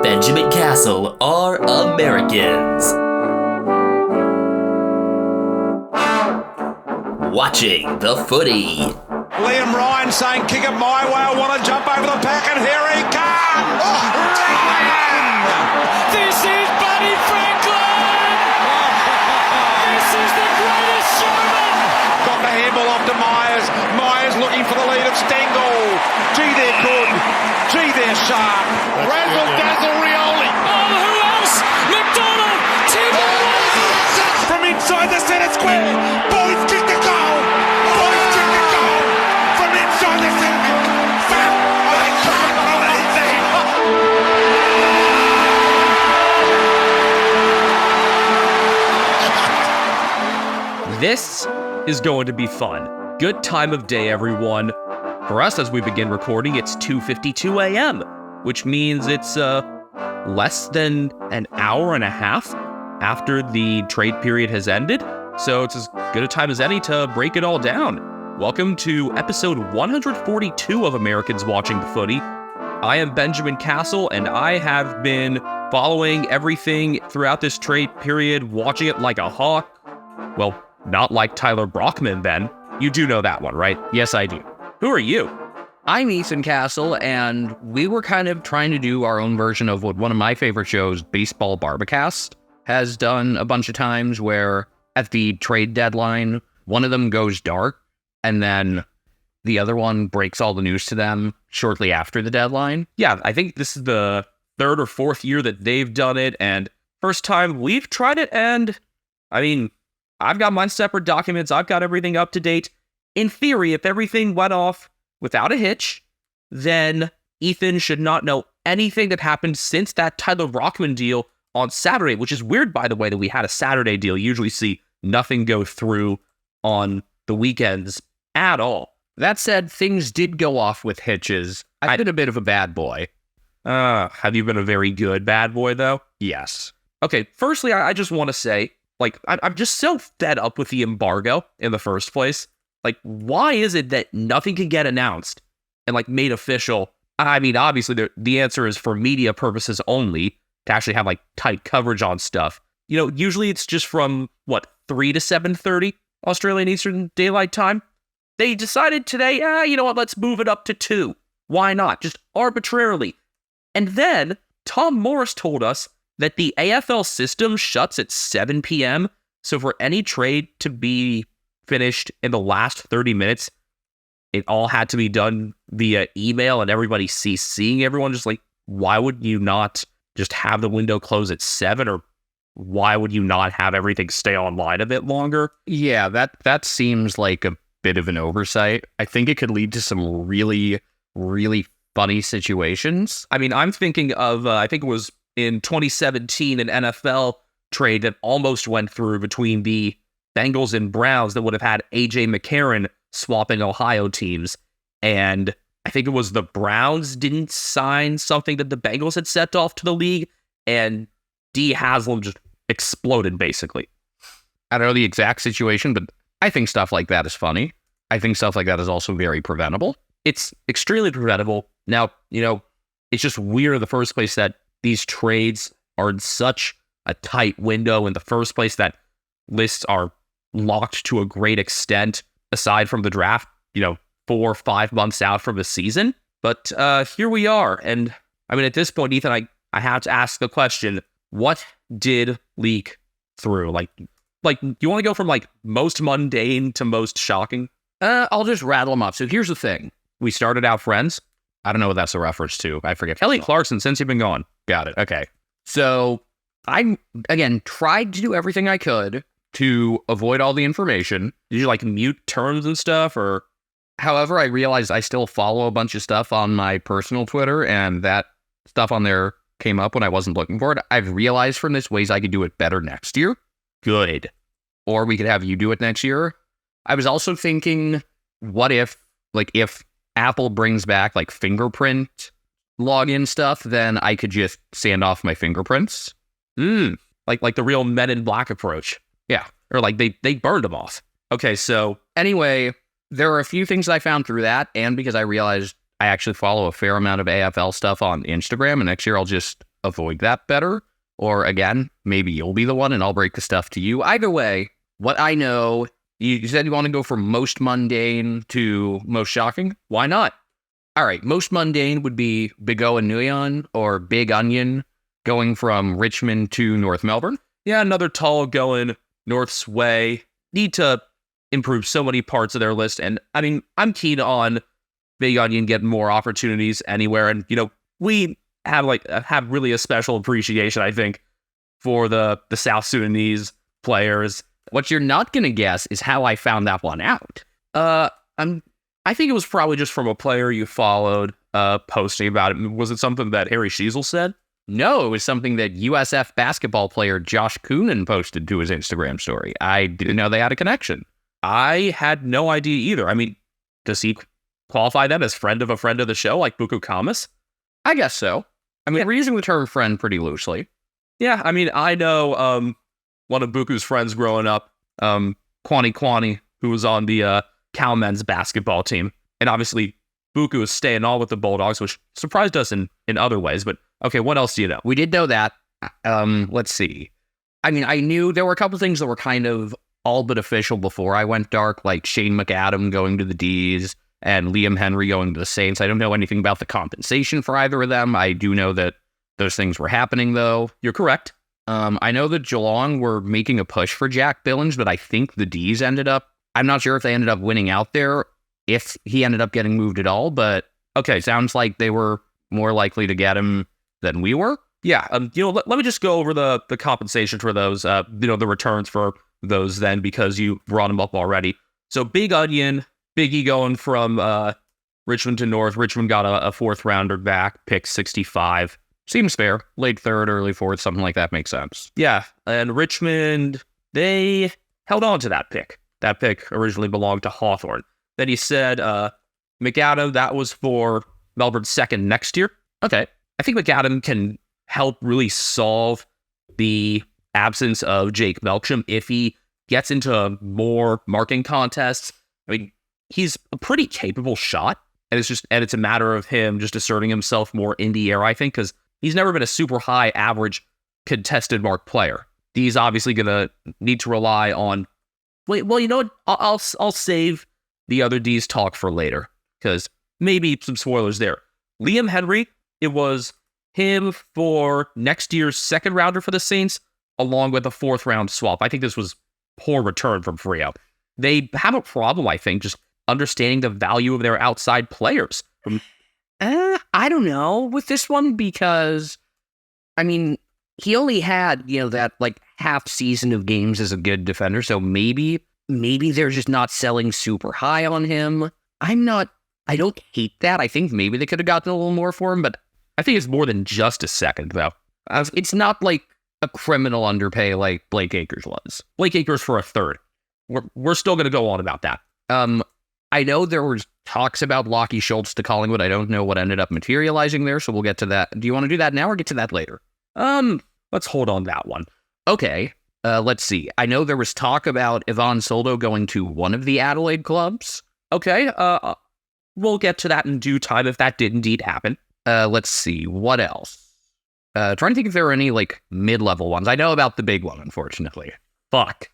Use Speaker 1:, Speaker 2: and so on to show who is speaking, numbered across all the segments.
Speaker 1: Benjamin Castle are Americans. Watching the footy.
Speaker 2: Liam Ryan saying, kick it my way, I want to jump over the pack, and here he comes! Ryan!
Speaker 3: This is Buddy Franklin! This is the greatest showman!
Speaker 2: Got the handball off to Myers. Myers looking for the lead of Stengel. Gee, they're good. Gee, they're sharp. Razzle dazzle Rioli.
Speaker 3: Oh, who else? McDonald!
Speaker 2: From inside the centre square. Boys kick the goal. Boys kick the goal. From inside the centre. Foul. Oh, they can't believe that.
Speaker 4: This is going to be fun. Good time of day, everyone. For us, as we begin recording, it's 2:52 a.m., which means it's less than an hour and a half after the trade period has ended. So it's as good a time as any to break it all down. Welcome to episode 142 of Americans Watching the Footy. I am Benjamin Castle, and I have been following everything throughout this trade period, watching it like a hawk. Well, not like Tyler Brockman, Ben. You do know that one, right? Yes, I do. Who are you?
Speaker 5: I'm Ethan Castle, and we were kind of trying to do our own version of what one of my favorite shows, Baseball Barbacast, has done a bunch of times, where at the trade deadline, one of them goes dark, and then the other one breaks all the news to them shortly after the deadline.
Speaker 4: Yeah, I think this is the third or fourth year that they've done it, and first time we've tried it, and I mean, I've got mine separate documents, I've got everything up to date. In theory, if everything went off without a hitch, then Ethan should not know anything that happened since that Tyler Brockman deal on Saturday, which is weird, by the way, that we had a Saturday deal. You usually see nothing go through on the weekends at all.
Speaker 5: That said, things did go off with hitches. I've been a bit of a bad boy.
Speaker 4: Have you been a very good bad boy, though?
Speaker 5: Yes.
Speaker 4: Okay, firstly, I just want to say, I'm just so fed up with the embargo in the first place. Why is it that nothing can get announced and, made official? I mean, obviously, the answer is for media purposes only, to actually have, tight coverage on stuff. You know, usually it's just from, 3 to 7:30 Australian Eastern Daylight Time? They decided today, you know what, let's move it up to 2. Why not? Just arbitrarily. And then, Tom Morris told us that the AFL system shuts at 7 p.m., so for any trade to be finished in the last 30 minutes, it all had to be done via email and everybody CCing everyone. Just why would you not just have the window close at 7, or why would you not have everything stay online a bit longer?
Speaker 5: Yeah, that seems like a bit of an oversight. I think it could lead to some really, really funny situations.
Speaker 4: I mean, I'm thinking of, I think it was in 2017, an NFL trade that almost went through between the Bengals and Browns that would have had A.J. McCarron swapping Ohio teams. And I think it was the Browns didn't sign something that the Bengals had sent off to the league, and D. Haslam just exploded, basically.
Speaker 5: I don't know the exact situation, but I think stuff like that is funny. I think stuff like that is also very preventable.
Speaker 4: It's extremely preventable. Now, it's just weird in the first place that these trades are in such a tight window in the first place, that lists are locked to a great extent, aside from the draft, 4 or 5 months out from the season. But here we are. And I mean, at this point, Ethan, I have to ask the question, what did leak through? You want to go from most mundane to most shocking?
Speaker 5: I'll just rattle them off. So here's the thing.
Speaker 4: We started out friends.
Speaker 5: I don't know what that's a reference to. I forget.
Speaker 4: Kelly Clarkson, since you've been gone.
Speaker 5: Got it. Okay. So I, again, tried to do everything I could to avoid all the information.
Speaker 4: Did you mute terms and stuff, or?
Speaker 5: However, I realized I still follow a bunch of stuff on my personal Twitter, and that stuff on there came up when I wasn't looking for it. I've realized from this ways I could do it better next year.
Speaker 4: Good.
Speaker 5: Or we could have you do it next year. I was also thinking, what if Apple brings back fingerprint login stuff, then I could just sand off my fingerprints.
Speaker 4: Like the real Men in Black approach.
Speaker 5: Yeah.
Speaker 4: Or they burned them off. Okay, so
Speaker 5: anyway, there are a few things I found through that, and because I realized I actually follow a fair amount of AFL stuff on Instagram, and next year I'll just avoid that better. Or again, maybe you'll be the one and I'll break the stuff to you. Either way, what I know, you said you want to go from most mundane to most shocking. Why not? All right, most mundane would be Big O and Nguyen, or Big Onion going from Richmond to North Melbourne.
Speaker 4: Yeah, another tall going North's way. Need to improve so many parts of their list. And I mean, I'm keen on Big Onion getting more opportunities anywhere. And, we have really a special appreciation, I think, for the South Sudanese players.
Speaker 5: What you're not going to guess is how I found that one out.
Speaker 4: I think it was probably just from a player you followed posting about it. Was it something that Harry Sheasel said?
Speaker 5: No, it was something that USF basketball player Josh Coonan posted to his Instagram story. I didn't know they had a connection.
Speaker 4: I had no idea either. I mean, does he qualify them as friend of the show, like Buku Kamas?
Speaker 5: I guess so. I mean, we're using the term friend pretty loosely.
Speaker 4: Yeah, I mean, I know one of Buku's friends growing up, Kwani, who was on the Cal men's basketball team. And obviously, Buku is staying on with the Bulldogs, which surprised us in other ways. But okay, what else do you know?
Speaker 5: We did know that. Let's see. I mean, I knew there were a couple things that were kind of all but official before I went dark, like Shane McAdam going to the D's and Liam Henry going to the Saints. I don't know anything about the compensation for either of them. I do know that those things were happening, though.
Speaker 4: You're correct.
Speaker 5: I know that Geelong were making a push for Jack Billings, but I think the D's ended up, I'm not sure if they ended up winning out there, if he ended up getting moved at all, but okay, sounds like they were more likely to get him than we were.
Speaker 4: Yeah, let me just go over the compensation for those, the returns for those then, because you brought them up already. So Big Onion, Biggie going from Richmond to North. Richmond got a fourth rounder back, pick 65.
Speaker 5: Seems fair. Late third, early fourth, something like that makes sense.
Speaker 4: Yeah, and Richmond, they held on to that pick. That pick originally belonged to Hawthorn. Then he said McAdam, that was for Melbourne's second next year.
Speaker 5: Okay.
Speaker 4: I think McAdam can help really solve the absence of Jake Melksham if he gets into more marking contests. I mean, he's a pretty capable shot, and it's a matter of him just asserting himself more in the air, I think, because he's never been a super high average contested mark player. He's obviously going to need to rely on... Well, you know what? I'll save the other D's talk for later, because maybe some spoilers there. Liam Henry, it was him for next year's second rounder for the Saints, along with a fourth round swap. I think this was poor return from Freo. They have a problem, I think, just understanding the value of their outside players.
Speaker 5: I don't know with this one, because, I mean, he only had, that half season of games as a good defender. So maybe they're just not selling super high on him. I don't hate that. I think maybe they could have gotten a little more for him, but
Speaker 4: I think it's more than just a second, though.
Speaker 5: It's not like a criminal underpay like Blake Acres was.
Speaker 4: Blake Acres for a third. We're still going to go on about that.
Speaker 5: I know there was talks about Lachie Schultz to Collingwood. I don't know what ended up materializing there, so we'll get to that. Do you want to do that now or get to that later?
Speaker 4: Let's hold on that one.
Speaker 5: Okay. Let's see. I know there was talk about Ivan Soldo going to one of the Adelaide clubs.
Speaker 4: Okay. We'll get to that in due time if that did indeed happen.
Speaker 5: Let's see. What else? Trying to think if there are any mid-level ones. I know about the big one, unfortunately.
Speaker 4: Fuck.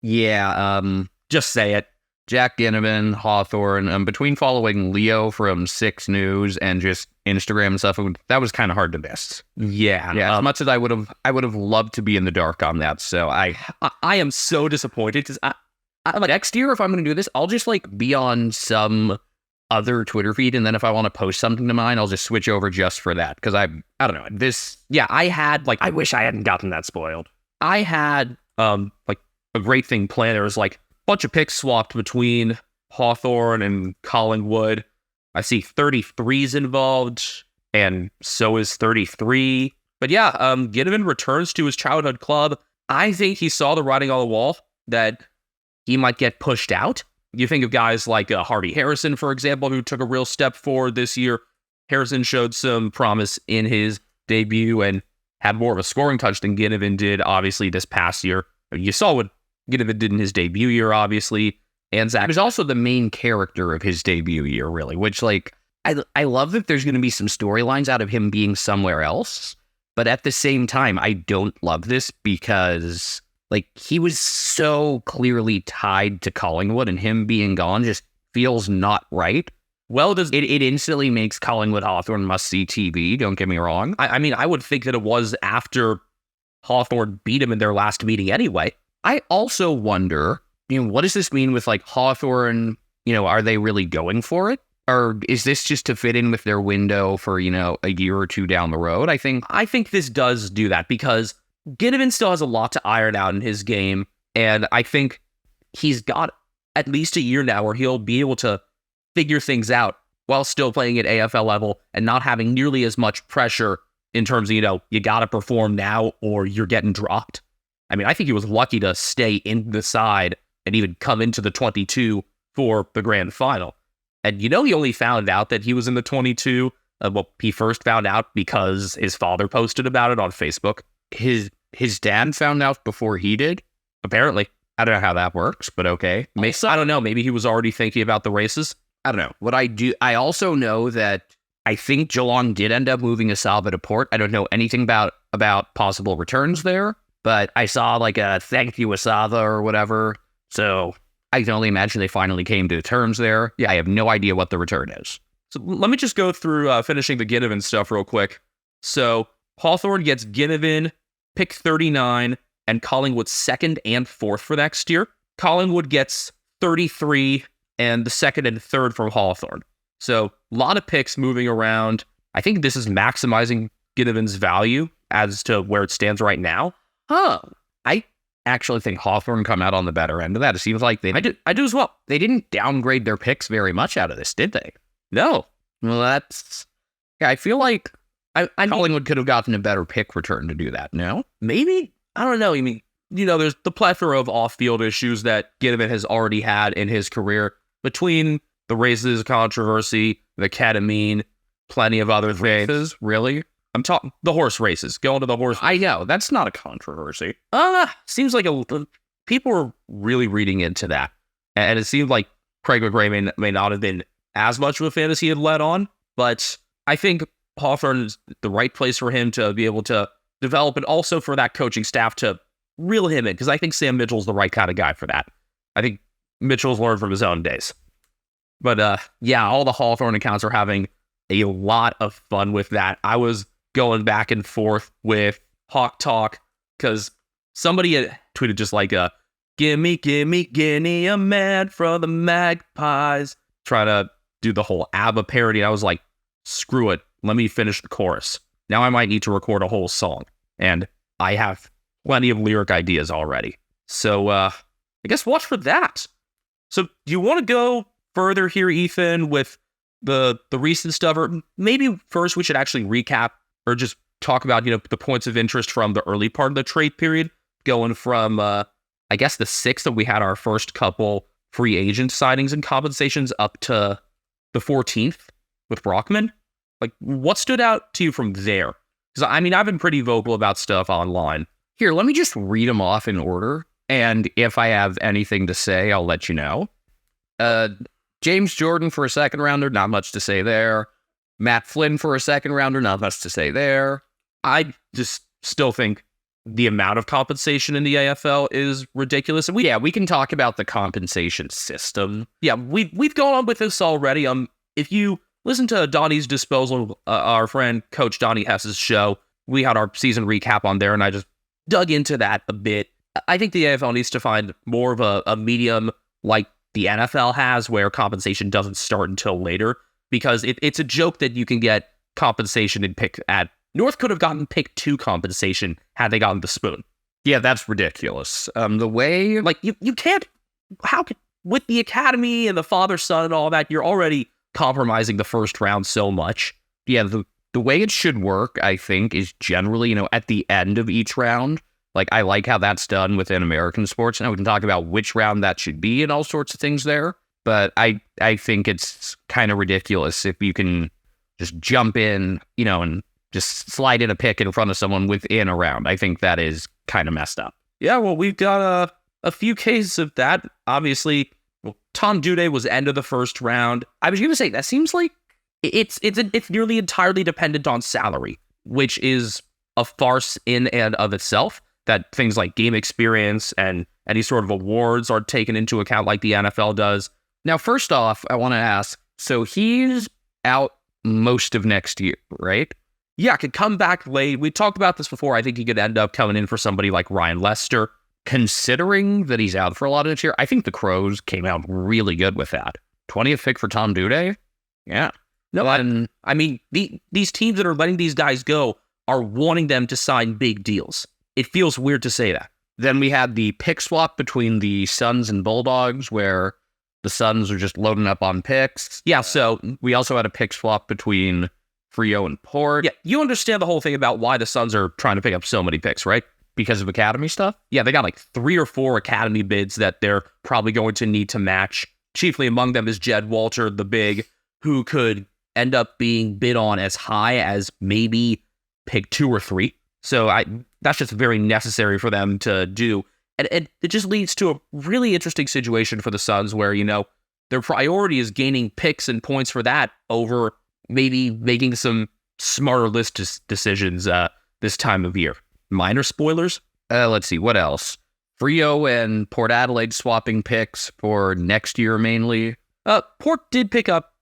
Speaker 5: Yeah.
Speaker 4: Just say it.
Speaker 5: Jack Ginnivan, Hawthorn. Between following Leo from 6 News and just Instagram and stuff, that was kind of hard to miss.
Speaker 4: Yeah.
Speaker 5: As much as I would have loved to be in the dark on that. So I
Speaker 4: am so disappointed because
Speaker 5: next year, if I'm going to do this, I'll just be on some other Twitter feed, and then if I want to post something to mine, I'll just switch over just for that, because I don't know this.
Speaker 4: Yeah, I had I wish I hadn't gotten that spoiled. I had a great thing planned. There was bunch of picks swapped between Hawthorn and Collingwood. I see 33's involved, and so is 33. But yeah, Ginnivan returns to his childhood club. I think he saw the writing on the wall that he might get pushed out. You think of guys like Hardy Harrison, for example, who took a real step forward this year. Harrison showed some promise in his debut and had more of a scoring touch than Ginnivan did, obviously, this past year. You saw what Ginnivan did in his debut year, obviously. And Zach
Speaker 5: was also the main character of his debut year, really, which, I love that there's going to be some storylines out of him being somewhere else. But at the same time, I don't love this because like he was so clearly tied to Collingwood, and him being gone just feels not right.
Speaker 4: Well, does
Speaker 5: It instantly makes Collingwood Hawthorn must-see TV, don't get me wrong.
Speaker 4: I mean, I would think that it was after Hawthorn beat him in their last meeting anyway.
Speaker 5: I also wonder, what does this mean with like Hawthorn? Are they really going for it? Or is this just to fit in with their window for, a year or two down the road? I think
Speaker 4: this does do that because Ginnivan still has a lot to iron out in his game. And I think he's got at least a year now where he'll be able to figure things out while still playing at AFL level and not having nearly as much pressure in terms of, you got to perform now or you're getting dropped. I mean, I think he was lucky to stay in the side and even come into the 22 for the grand final. And he only found out that he was in the 22. He first found out because his father posted about it on Facebook.
Speaker 5: his dad found out before he did.
Speaker 4: Apparently.
Speaker 5: I don't know how that works, but okay.
Speaker 4: I don't know. Maybe he was already thinking about the races.
Speaker 5: I don't know. I also know that I think Geelong did end up moving Asaba to Port. I don't know anything about possible returns there, but I saw like a thank you Asaba or whatever. So I can only imagine they finally came to terms there. Yeah, I have no idea what the return is.
Speaker 4: So let me just go through finishing the Ginnivan stuff real quick. So Hawthorn gets Ginnivan, pick 39, and Collingwood 2nd and 4th for next year. Collingwood gets 33 and the 2nd and 3rd from Hawthorn. So a lot of picks moving around. I think this is maximizing Ginnivan's value as to where it stands right now.
Speaker 5: I actually think Hawthorn come out on the better end of that. It seems like
Speaker 4: I do as well.
Speaker 5: They didn't downgrade their picks very much out of this, did they?
Speaker 4: No.
Speaker 5: Well, I feel like Collingwood could have gotten a better pick return to do that, no?
Speaker 4: Maybe? I don't know. I mean, there's the plethora of off-field issues that Ginnivan has already had in his career between the races controversy, the ketamine, plenty of other things.
Speaker 5: Races? Really?
Speaker 4: I'm talking the horse races. Going to the horse.
Speaker 5: I know. That's not a controversy.
Speaker 4: Seems like people are really reading into that. And it seemed like Craig McRae may not have been as much of a fan as he had led on, but I think Hawthorn is the right place for him to be able to develop and also for that coaching staff to reel him in, because I think Sam Mitchell's the right kind of guy for that. I think Mitchell's learned from his own days. But all the Hawthorn accounts are having a lot of fun with that. I was going back and forth with Hawk Talk because somebody had tweeted just like gimme, Guinea, a man from the Magpies, trying to do the whole ABBA parody. I was like, screw it. Let me finish the chorus. Now I might need to record a whole song. And I have plenty of lyric ideas already. So I guess watch for that. So do you want to go further here, Ethan, with the recent stuff? Or maybe first we should actually recap or just talk about, the points of interest from the early part of the trade period, going from, I guess, the 6th that we had our first couple free agent signings and compensations up to the 14th with Brockman. Like, what stood out to you from there? Because, I mean, I've been pretty vocal about stuff online.
Speaker 5: Here, let me just read them off in order. And if I have anything to say, I'll let you know. James Jordan for a 2nd rounder, not much to say there. Matt Flynn for a 2nd rounder, not much to say there.
Speaker 4: I just still think the amount of compensation in the AFL is ridiculous. And we can talk about the compensation system. Yeah, we've gone on with this already. If you listen to Donnie's Disposal, our friend Coach Donnie Hess's show, we had our season recap on there, and I just dug into that a bit. I think the AFL needs to find more of a medium like the NFL has, where compensation doesn't start until later, because it's a joke that you can get compensation and pick at. North could have gotten pick 2 compensation had they gotten the spoon.
Speaker 5: Yeah, that's ridiculous. The way,
Speaker 4: like, you can't, with the academy and the father-son and all that, you're already compromising the first round so much.
Speaker 5: Yeah, the way it should work, I think, is generally, at the end of each round. Like, I like how that's done within American sports. Now we can talk about which round that should be and all sorts of things there. But I think it's kind of ridiculous if you can just jump in, and just slide in a pick in front of someone within a round. I think that is kind of messed up.
Speaker 4: Yeah, well, we've got a few cases of that. Obviously, Tom Duday was end of the first round. I was going to say, that seems like it's nearly entirely dependent on salary, which is a farce in and of itself, that things like game experience and any sort of awards are taken into account like the NFL does.
Speaker 5: Now, first off, I want to ask, so he's out most of next year, right?
Speaker 4: Yeah, could come back late. We talked about this before. I think he could end up coming in for somebody like Ryan Lester.
Speaker 5: Considering that he's out for a lot of this year, I think the Crows came out really good with that. 20th pick for Tom Duday? Yeah.
Speaker 4: No, I mean, these teams that are letting these guys go are wanting them to sign big deals. It feels weird to say that.
Speaker 5: Then we had the pick swap between the Suns and Bulldogs, where the Suns are just loading up on picks.
Speaker 4: Yeah, so
Speaker 5: we also had a pick swap between Frio and Port.
Speaker 4: Yeah, you understand the whole thing about why the Suns are trying to pick up so many picks, right?
Speaker 5: Because of academy stuff?
Speaker 4: Yeah, they got like 3 or 4 academy bids that they're probably going to need to match. Chiefly among them is Jed Walter, the big, who could end up being bid on as high as maybe pick 2 or 3. So that's just very necessary for them to do. And it just leads to a really interesting situation for the Suns where, you know, their priority is gaining picks and points for that over maybe making some smarter list decisions this time of year. Minor spoilers?
Speaker 5: Let's see, what else? Frio and Port Adelaide swapping picks for next year mainly.
Speaker 4: Port did pick up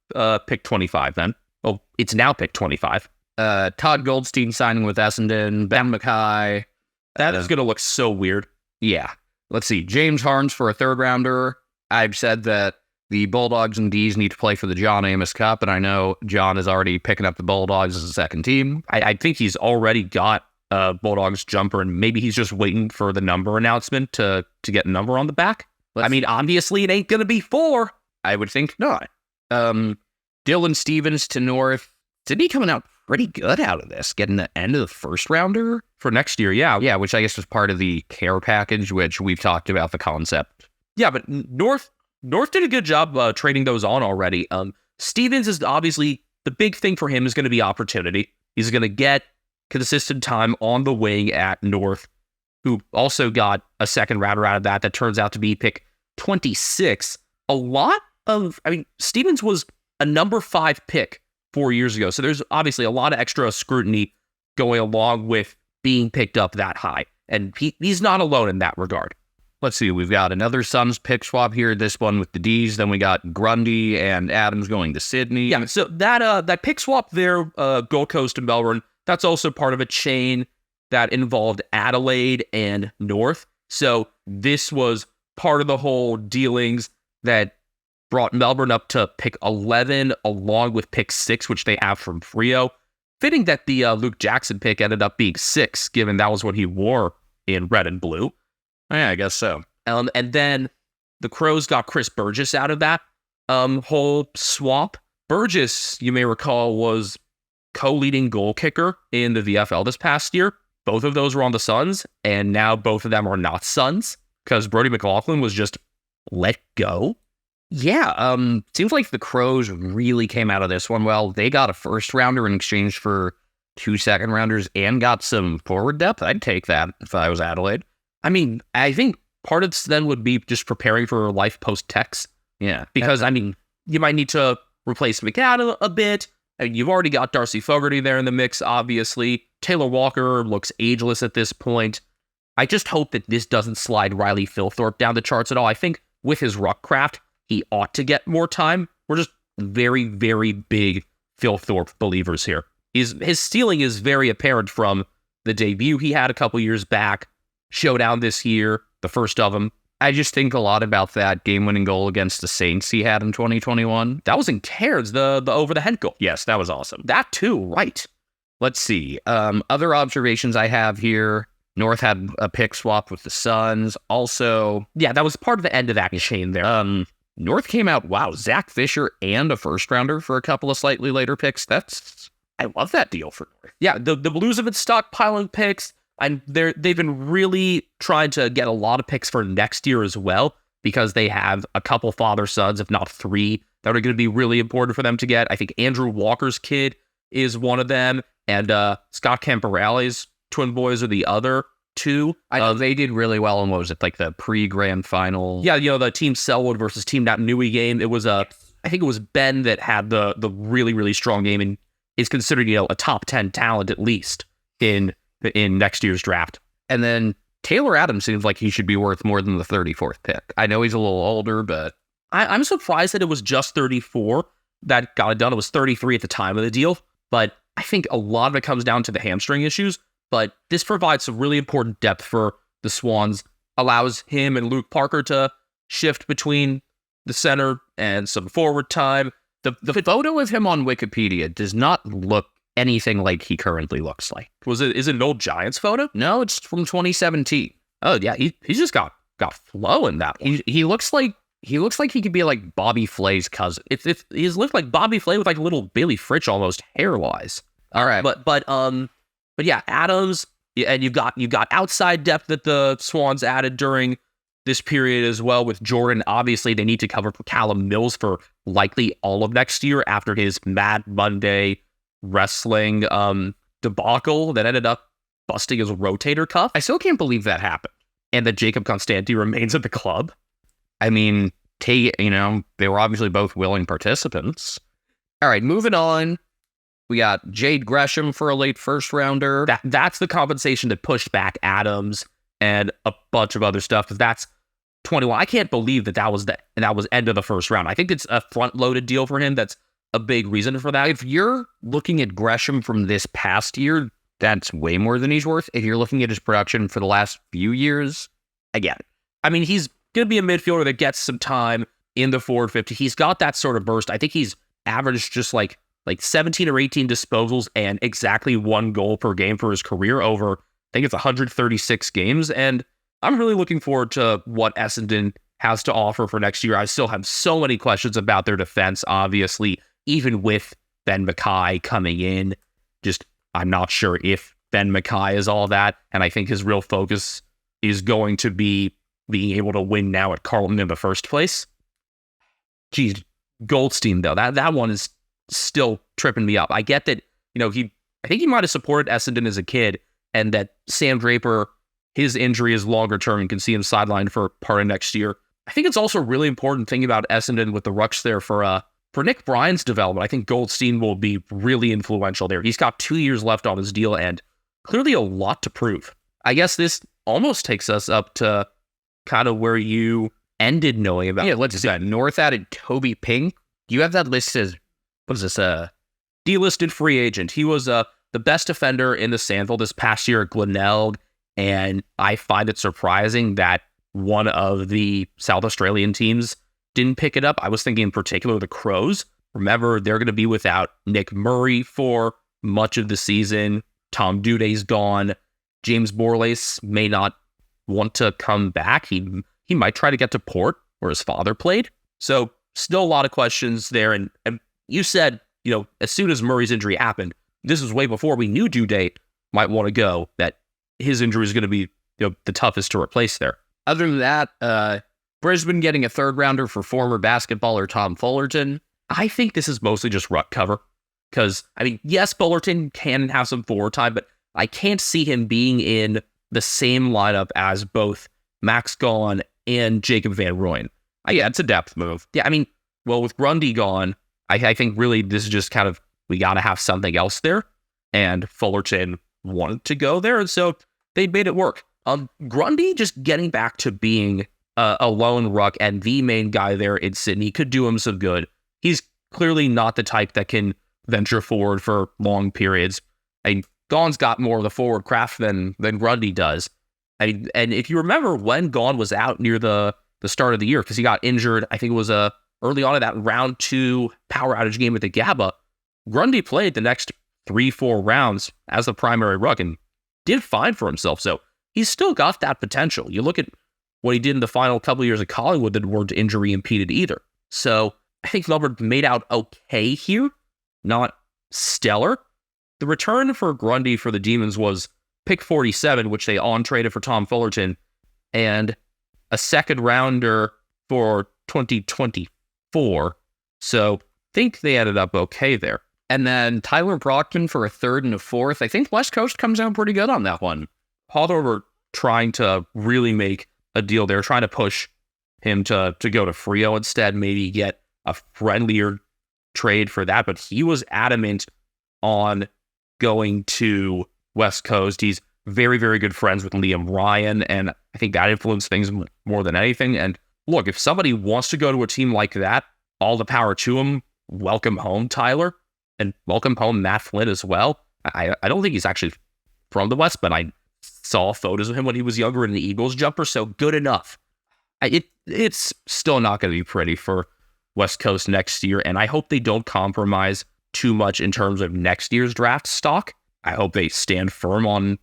Speaker 4: pick 25 then. Oh, it's now pick 25.
Speaker 5: Todd Goldstein signing with Essendon. Ben Mackay.
Speaker 4: That is going to look so weird.
Speaker 5: Yeah. Let's see. James Harms for a third rounder. I've said that the Bulldogs and D's need to play for the John Amos Cup, and I know John is already picking up the Bulldogs as a second team.
Speaker 4: I think he's already got Bulldogs jumper, and maybe he's just waiting for the number announcement to get a number on the back. I mean, obviously it ain't going to be 4.
Speaker 5: I would think not. Dylan Stevens to North. Sydney coming out pretty good out of this, getting the end of the first rounder
Speaker 4: for next year. Yeah.
Speaker 5: Yeah, which I guess was part of the care package, which we've talked about the concept.
Speaker 4: Yeah, but North did a good job trading those on already. Stevens is obviously, the big thing for him is going to be opportunity. He's going to get consistent time on the wing at North, who also got a second rounder out of that turns out to be pick 26. Stevens was a number 5 pick 4 years ago. So there's obviously a lot of extra scrutiny going along with being picked up that high. And he's not alone in that regard.
Speaker 5: Let's see. We've got another Suns pick swap here. This one with the D's. Then we got Grundy and Adams going to Sydney.
Speaker 4: Yeah, so that pick swap there, Gold Coast and Melbourne, that's also part of a chain that involved Adelaide and North. So this was part of the whole dealings that brought Melbourne up to pick 11 along with pick 6, which they have from Frio. Fitting that the Luke Jackson pick ended up being 6, given that was what he wore in red and blue.
Speaker 5: Yeah, I guess so.
Speaker 4: And then the Crows got Chris Burgess out of that whole swap. Burgess, you may recall, was co-leading goal kicker in the VFL this past year. Both of those were on the Suns, and now both of them are not Suns because Brodie McLaughlin was just let go.
Speaker 5: Yeah, seems like the Crows really came out of this one well. They got a first rounder in exchange for 2 second rounders and got some forward depth. I'd take that if I was Adelaide.
Speaker 4: I mean, I think part of this then would be just preparing for life post-Tex.
Speaker 5: Yeah.
Speaker 4: Because, I mean, you might need to replace McAdam a bit. I mean, you've already got Darcy Fogarty there in the mix, obviously. Taylor Walker looks ageless at this point. I just hope that this doesn't slide Riley Philthorpe down the charts at all. I think with his ruck craft, he ought to get more time. We're just very, very big Philthorpe believers here. His stealing is very apparent from the debut he had a couple years back, showdown this year, the first of them.
Speaker 5: I just think a lot about that game-winning goal against the Saints he had in 2021.
Speaker 4: That was in Cairns, the over-the-head goal.
Speaker 5: Yes, that was awesome.
Speaker 4: That too, right.
Speaker 5: Let's see. Other observations I have here. North had a pick swap with the Suns. Also,
Speaker 4: yeah, that was part of the end of that chain there.
Speaker 5: North came out, wow, Zach Fisher and a first rounder for a couple of slightly later picks. I love that deal for North.
Speaker 4: Yeah, the Blues have been stockpiling picks, and they've been really trying to get a lot of picks for next year as well, because they have a couple father-sons, if not 3, that are going to be really important for them to get. I think Andrew Walker's kid is one of them, and Scott Camporale's twin boys are the other 2.
Speaker 5: I know they did really well in, what was it, like the pre-grand final?
Speaker 4: Yeah, the Team Selwood versus Team Nataunui game. It was I think it was Ben that had the really, really strong game and is considered, a top 10 talent at least in in next year's draft.
Speaker 5: And then Taylor Adams seems like he should be worth more than the 34th pick. I know he's a little older, but
Speaker 4: I'm surprised that it was just 34 that got it done. It was 33 at the time of the deal, but I think a lot of it comes down to the hamstring issues. But this provides some really important depth for the Swans, allows him and Luke Parker to shift between the center and some forward time.
Speaker 5: the photo of him on Wikipedia does not look anything like he currently looks like.
Speaker 4: Is it an old Giants photo?
Speaker 5: No, it's from 2017.
Speaker 4: Oh yeah, he's just got flow in that one.
Speaker 5: He looks like he could be like Bobby Flay's cousin.
Speaker 4: He's looked like Bobby Flay with like a little Bailey Fritch almost hair wise.
Speaker 5: All right,
Speaker 4: But yeah, Adams, and you've got outside depth that the Swans added during this period as well with Jordan. Obviously, they need to cover for Callum Mills for likely all of next year after his Mad Monday wrestling debacle that ended up busting his rotator cuff.
Speaker 5: I still can't believe that happened.
Speaker 4: And that Jacob Constanti remains at the club.
Speaker 5: I mean, they were obviously both willing participants. All right, moving on. We got Jade Gresham for a late first rounder.
Speaker 4: That's the compensation that pushed back Adams and a bunch of other stuff. Because that's 21. I can't believe that was end of the first round. I think it's a front-loaded deal for him. That's a big reason for that.
Speaker 5: If you're looking at Gresham from this past year, that's way more than he's worth. If you're looking at his production for the last few years, I get it.
Speaker 4: I mean, he's going to be a midfielder that gets some time in the forward 50. He's got that sort of burst. I think he's averaged just like 17 or 18 disposals and exactly 1 goal per game for his career over, I think it's 136 games. And I'm really looking forward to what Essendon has to offer for next year. I still have so many questions about their defense, obviously, even with Ben Mackay coming in. Just, I'm not sure if Ben Mackay is all that. And I think his real focus is going to be being able to win now at Carlton in the first place. Geez, Goldstein, though, that one is still tripping me up. I get that, I think he might have supported Essendon as a kid, and that Sam Draper, his injury is longer term and can see him sidelined for part of next year. I think it's also a really important thing about Essendon with the rucks there for Nick Bryan's development. I think Goldstein will be really influential there. He's got 2 years left on his deal and clearly a lot to prove. I guess this almost takes us up to kind of where you ended knowing about.
Speaker 5: Yeah, let's see. North added Toby Pink. Do you have that list as, what is this,
Speaker 4: delisted free agent? He was the best defender in the Sandville this past year at Glenelg, and I find it surprising that one of the South Australian teams didn't pick it up. I was thinking in particular the Crows. Remember, they're going to be without Nick Murray for much of the season. Tom Duday's gone. James Borlase may not want to come back. He might try to get to Port, where his father played. So still a lot of questions there. And you said, as soon as Murray's injury happened, this was way before we knew Duday might want to go, that his injury is going to be the toughest to replace there.
Speaker 5: Other than that, Brisbane getting a third rounder for former basketballer Tom Fullerton.
Speaker 4: I think this is mostly just ruck cover. Because, yes, Fullerton can have some forward time, but I can't see him being in the same lineup as both Max Gawn and Jacob Van Rooyen.
Speaker 5: Yeah, it's a depth move.
Speaker 4: Yeah, with Grundy gone, I think really this is just kind of, we got to have something else there. And Fullerton wanted to go there, and so they made it work. Grundy just getting back to being a lone ruck and the main guy there in Sydney could do him some good. He's clearly not the type that can venture forward for long periods. Gawn's got more of the forward craft than Grundy does. And if you remember when Gawn was out near the start of the year, because he got injured, I think it was early on in that round 2 power outage game at the Gabba, Grundy played the next 3-4 rounds as the primary ruck and did fine for himself. So he's still got that potential. You look at what he did in the final couple of years at Collingwood that weren't injury impeded either. So I think Melbourne made out okay here, not stellar. The return for Grundy for the Demons was pick 47, which they on-traded for Tom Fullerton, and a second rounder for 2024. So I think they ended up okay there.
Speaker 5: And then Tyler Brockman for a third and a fourth. I think West Coast comes out pretty good on that one.
Speaker 4: Hawthorn were trying to really make a deal there, trying to push him to go to Freo instead, maybe get a friendlier trade for that, but he was adamant on going to West Coast. He's very, very good friends with Liam Ryan, and I think that influenced things more than anything. And look, if somebody wants to go to a team like that, all the power to him. Welcome home, Tyler, and welcome home, Matt Flynn, as well. I don't think he's actually from the West, but I saw photos of him when he was younger in the Eagles jumper, so good enough. It's still not going to be pretty for West Coast next year, and I hope they don't compromise too much in terms of next year's draft stock. I hope they stand firm on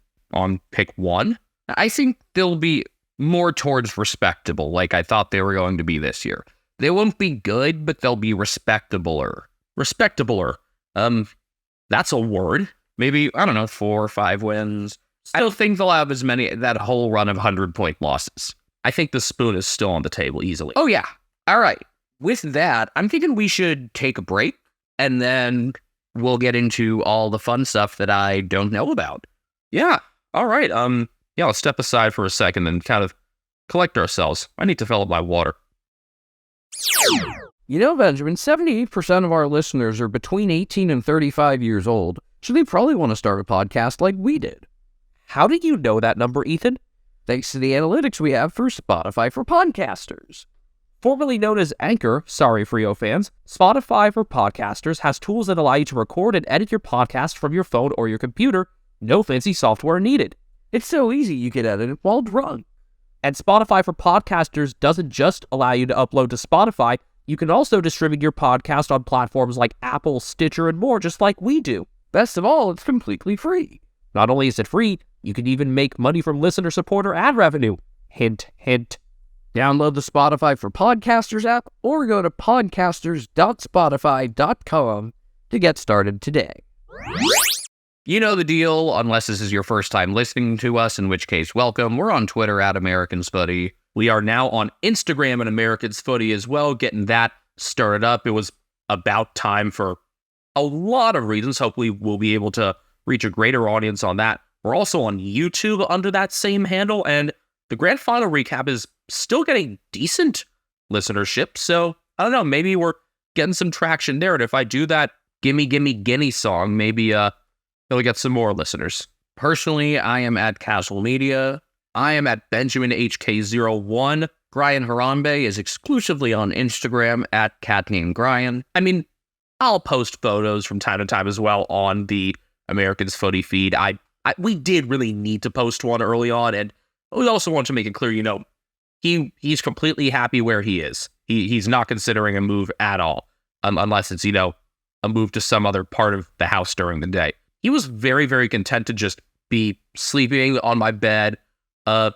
Speaker 4: pick 1.
Speaker 5: I think they'll be more towards respectable, like I thought they were going to be this year. They won't be good, but they'll be respectabler.
Speaker 4: Respectabler. That's a word.
Speaker 5: Maybe, I don't know, 4 or 5 wins. I don't think they'll have that whole run of 100-point losses.
Speaker 4: I think the spoon is still on the table easily.
Speaker 5: Oh, yeah. All right. With that, I'm thinking we should take a break, and then we'll get into all the fun stuff that I don't know about.
Speaker 4: Yeah. All right. Yeah, let's step aside for a second and kind of collect ourselves. I need to fill up my water.
Speaker 6: You know, Benjamin, 78% of our listeners are between 18 and 35 years old, so they probably want to start a podcast like we did.
Speaker 4: How did you know that number, Ethan?
Speaker 6: Thanks to the analytics we have for Spotify for Podcasters. Formerly known as Anchor, sorry Frio fans, Spotify for Podcasters has tools that allow you to record and edit your podcast from your phone or your computer. No fancy software needed. It's so easy you can edit it while drunk. And Spotify for Podcasters doesn't just allow you to upload to Spotify, you can also distribute your podcast on platforms like Apple, Stitcher, and more, just like we do. Best of all, it's completely free. Not only is it free, you can even make money from listener support or ad revenue. Hint, hint. Download the Spotify for Podcasters app or go to podcasters.spotify.com to get started today.
Speaker 5: You know the deal, unless this is your first time listening to us, in which case, welcome. We're on Twitter at Americans Footy.
Speaker 4: We are now on Instagram and Americans Footy as well, getting that started up. It was about time for a lot of reasons. Hopefully, we'll be able to reach a greater audience on that. We're also on YouTube under that same handle, and the grand final recap is still getting decent listenership. So, I don't know, maybe we're getting some traction there. And if I do that Gimme Gimme Guinea song, maybe it'll get some more listeners.
Speaker 5: Personally, I am at Castle Media. I am at Benjamin HK01. Brian Harambe is exclusively on Instagram at CatNameGrian.
Speaker 4: I mean, I'll post photos from time to time as well on the Americans Footy feed. We did really need to post one early on, and we also want to make it clear, you know, he's completely happy where he is. He's not considering a move at all, unless it's, you know, a move to some other part of the house during the day. He was very, very content to just be sleeping on my bed, I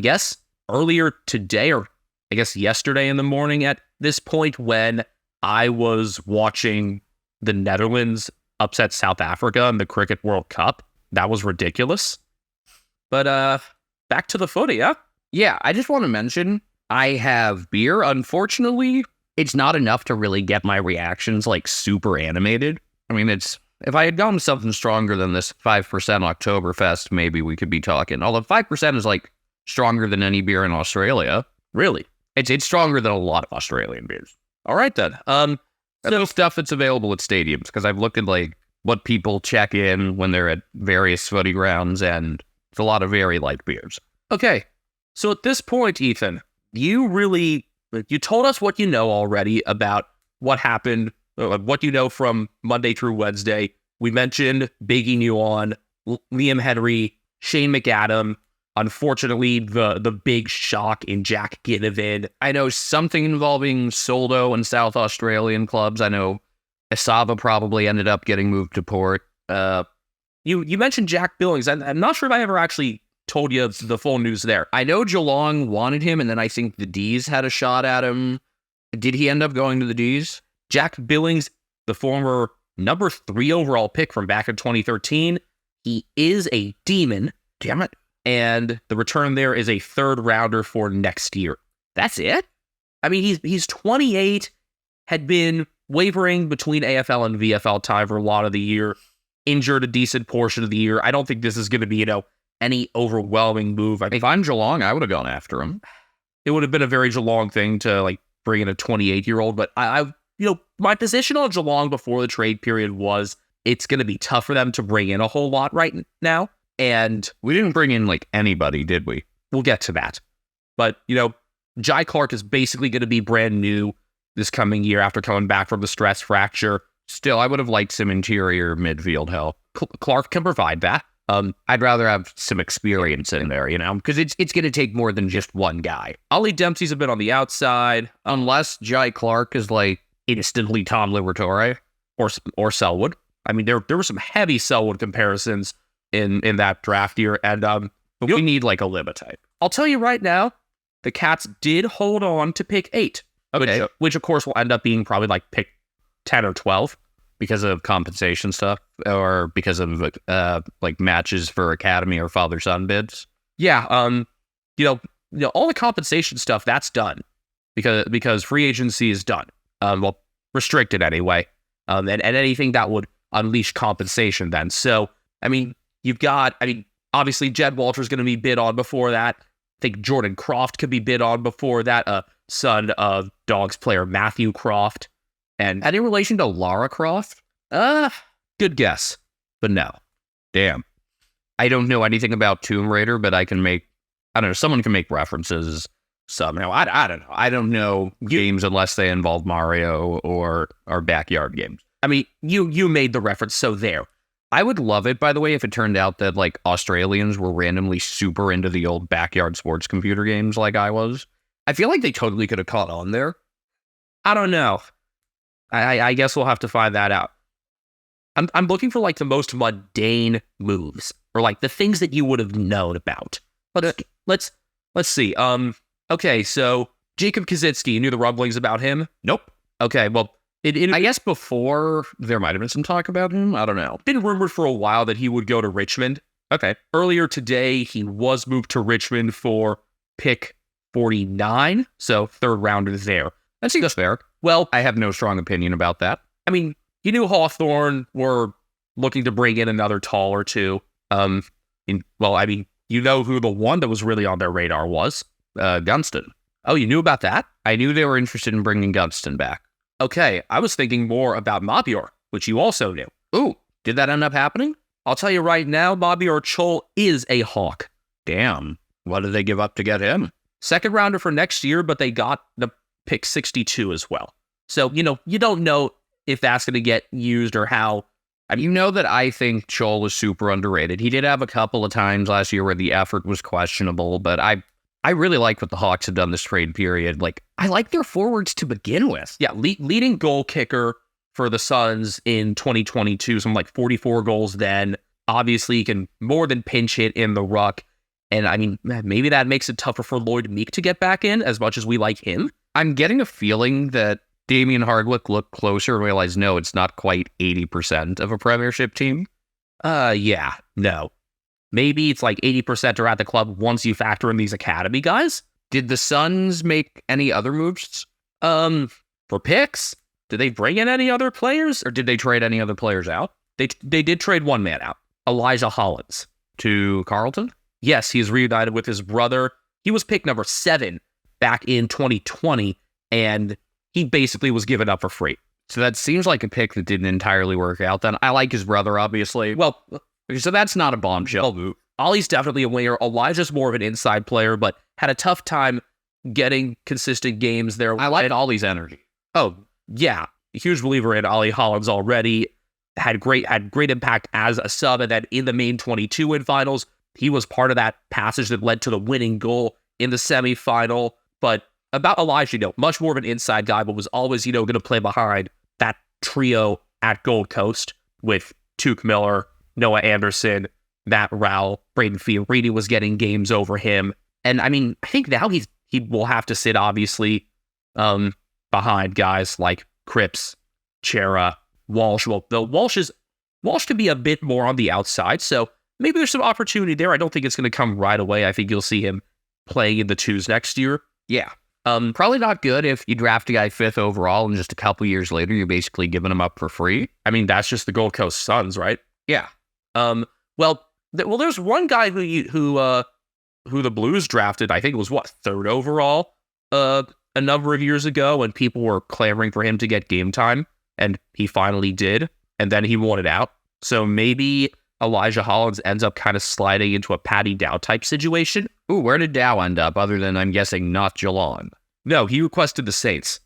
Speaker 4: guess earlier today, or I guess yesterday in the morning at this point, when I was watching the Netherlands upset South Africa in the Cricket World Cup. That was ridiculous. But back to the footy, yeah?
Speaker 5: Yeah, I just want to mention, I have beer. Unfortunately, it's not enough to really get my reactions, like, super animated. I mean, if I had gone to something stronger than this 5% Oktoberfest, maybe we could be talking. Although 5% is, like, stronger than any beer in Australia.
Speaker 4: Really?
Speaker 5: It's stronger than a lot of Australian beers.
Speaker 4: All right, then.
Speaker 5: So stuff that's available at stadiums, because I've looked at, like, what people check in when they're at various footy grounds, and it's a lot of very light beers.
Speaker 4: Okay, so at this point, Ethan, you told us what you know already about what happened, what you know from Monday through Wednesday. We mentioned Big E Nguyen, Liam Henry, Shane McAdam. Unfortunately, the big shock in Jack Ginnivan.
Speaker 5: I know something involving Soldo and South Australian clubs. I know Esava probably ended up getting moved to Port.
Speaker 4: You mentioned Jack Billings. I'm not sure if I ever actually told you the full news there.
Speaker 5: I know Geelong wanted him, and then I think the D's had a shot at him. Did he end up going to the D's?
Speaker 4: Jack Billings, the former number 3 overall pick from back in 2013, he is a demon.
Speaker 5: Damn it.
Speaker 4: And the return there is a 3rd rounder for next year.
Speaker 5: That's it?
Speaker 4: I mean, he's 28, had been wavering between AFL and VFL time for a lot of the year, injured a decent portion of the year. I don't think this is going to be, any overwhelming move.
Speaker 5: If I'm Geelong, I would have gone after him.
Speaker 4: It would have been a very Geelong thing to, bring in a 28-year-old, but my position on Geelong before the trade period was it's going to be tough for them to bring in a whole lot right now. And
Speaker 5: We didn't bring in like anybody, did we?
Speaker 4: we'll get to that. But, Jai Clark is basically going to be brand new this coming year after coming back from the stress fracture.
Speaker 5: Still, I would have liked some interior midfield help.
Speaker 4: Clark can provide that.
Speaker 5: I'd rather have some experience in there, because it's going to take more than just one guy.
Speaker 4: Ollie Dempsey's a bit on the outside,
Speaker 5: Unless Jai Clark is like instantly Tom Liberatore.
Speaker 4: or Selwood. I mean, there were some heavy Selwood comparisons in that draft year, and
Speaker 5: But we need like a Liba type.
Speaker 4: I'll tell you right now, the Cats did hold on to pick 8,
Speaker 5: Okay.
Speaker 4: which of course will end up being probably like pick 10 or 12.
Speaker 5: Because of compensation stuff, or because of like matches for academy or father-son bids.
Speaker 4: Yeah, all the compensation stuff that's done because free agency is done. Well, restricted anyway. And anything that would unleash compensation then. So, obviously Jed Walter's going to be bid on before that. I think Jordan Croft could be bid on before that. Son of Dogs player Matthew Croft. And
Speaker 5: Any relation to Lara Croft?
Speaker 4: good guess, but no.
Speaker 5: Damn. I don't know anything about Tomb Raider, but someone can make references somehow. I don't know. I don't know games unless they involve Mario or our backyard games.
Speaker 4: I mean, you made the reference, so there.
Speaker 5: I would love it, by the way, if it turned out that like Australians were randomly super into the old backyard sports computer games like I was. I feel like they totally could have caught on there.
Speaker 4: I don't know. I guess we'll have to find that out. I'm looking for like the most mundane moves or like the things that you would have known about. Let's see. Okay, so Jacob Kaczynski, you knew the rumblings about him?
Speaker 5: Nope.
Speaker 4: Okay, well,
Speaker 5: I guess before there might have been some talk about him. I don't know.
Speaker 4: It's been rumored for a while that he would go to Richmond.
Speaker 5: Okay.
Speaker 4: Earlier today, he was moved to Richmond for pick 49, so third rounder there.
Speaker 5: That seems fair.
Speaker 4: Well,
Speaker 5: I have no strong opinion about that.
Speaker 4: I mean, you knew Hawthorn were looking to bring in another tall or two. You know who the one that was really on their radar was?
Speaker 5: Gunston.
Speaker 4: Oh, you knew about that?
Speaker 5: I knew they were interested in bringing Gunston back.
Speaker 4: Okay, I was thinking more about Mabior, which you also knew.
Speaker 5: Ooh, did that end up happening?
Speaker 4: I'll tell you right now, Mabior Chol is a Hawk.
Speaker 5: Damn. What did they give up to get him?
Speaker 4: Second rounder for next year, but they got the pick 62 as well. So, you don't know if that's going to get used or how.
Speaker 5: You know that I think Chol was super underrated. He did have a couple of times last year where the effort was questionable, but I really like what the Hawks have done this trade period. Like, I like their forwards to begin with.
Speaker 4: Yeah, leading goal kicker for the Suns in 2022, something like 44 goals then. Obviously, he can more than pinch hit in the ruck. And I mean, maybe that makes it tougher for Lloyd Meek to get back in as much as we like him.
Speaker 5: I'm getting a feeling that Damian Hardwick looked closer and realized, no, it's not quite 80% of a premiership team.
Speaker 4: Yeah, no. Maybe it's like 80% are at the club once you factor in these academy guys.
Speaker 5: Did the Suns make any other moves?
Speaker 4: For picks? Did they bring in any other players?
Speaker 5: Or did they trade any other players out?
Speaker 4: They did trade one man out, Elijah Hollins.
Speaker 5: To Carlton?
Speaker 4: Yes, he's reunited with his brother. He was pick number 7 back in 2020, and he basically was given up for free.
Speaker 5: So that seems like a pick that didn't entirely work out then. I like his brother, obviously.
Speaker 4: Well,
Speaker 5: so that's not a bombshell move.
Speaker 4: Ollie's definitely a winger. Elijah's more of an inside player, but had a tough time getting consistent games there.
Speaker 5: I like Ollie's energy.
Speaker 4: Oh, yeah. Huge believer in Ollie Hollins already. Had great impact as a sub, and then in the main 22 win finals, he was part of that passage that led to the winning goal in the semifinal. But about Elijah, much more of an inside guy, but was always, going to play behind that trio at Gold Coast with Tuke Miller, Noah Anderson, Matt Rowell, Braden Fiorini was getting games over him. And I mean, I think now he will have to sit, obviously, behind guys like Cripps, Chera, Walsh. Well, the Walsh could be a bit more on the outside, so maybe there's some opportunity there. I don't think it's going to come right away. I think you'll see him playing in the twos next year.
Speaker 5: Yeah. Probably not good if you draft a guy 5th overall and just a couple years later, you're basically giving him up for free.
Speaker 4: I mean, that's just the Gold Coast Suns, right?
Speaker 5: Yeah.
Speaker 4: Well, there's one guy who the Blues drafted. I think it was 3rd overall, a number of years ago, and people were clamoring for him to get game time, and he finally did, and then he wanted out. So maybe Elijah Hollins ends up kind of sliding into a Patty Dow type situation.
Speaker 5: Ooh, where did Dow end up, other than, I'm guessing, not Geelong?
Speaker 4: No, he requested the Saints.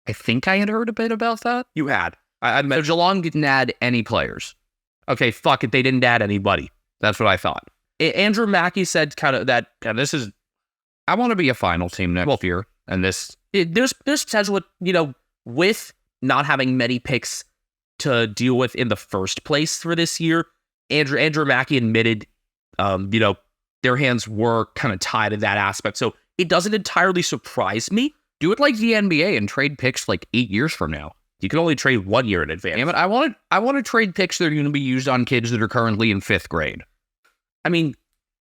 Speaker 5: I think I had heard a bit about that.
Speaker 4: You had.
Speaker 5: So Geelong didn't add any players.
Speaker 4: Okay, fuck it. They didn't add anybody.
Speaker 5: That's what I thought.
Speaker 4: Andrew Mackey said kind of that.
Speaker 5: And this is... I want to be a final team next year, and this...
Speaker 4: There's potential, with not having many picks to deal with in the first place for this year. Andrew Mackey admitted, their hands were kind of tied in that aspect. So it doesn't entirely surprise me.
Speaker 5: Do it like the NBA and trade picks like 8 years from now.
Speaker 4: You can only trade 1 year in advance.
Speaker 5: Damn it, I want to trade picks that are going to be used on kids that are currently in 5th grade.
Speaker 4: I mean,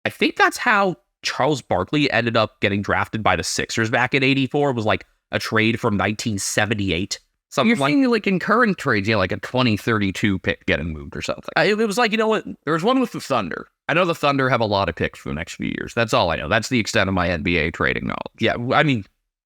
Speaker 4: I think that's how Charles Barkley ended up getting drafted by the Sixers back in '84. It was like a trade from 1978.
Speaker 5: You're saying like in current trades, like a 2032 pick getting moved or something.
Speaker 4: It was like,
Speaker 5: there was one with the Thunder. I know the Thunder have a lot of picks for the next few years. That's all I know. That's the extent of my NBA trading knowledge.
Speaker 4: Yeah,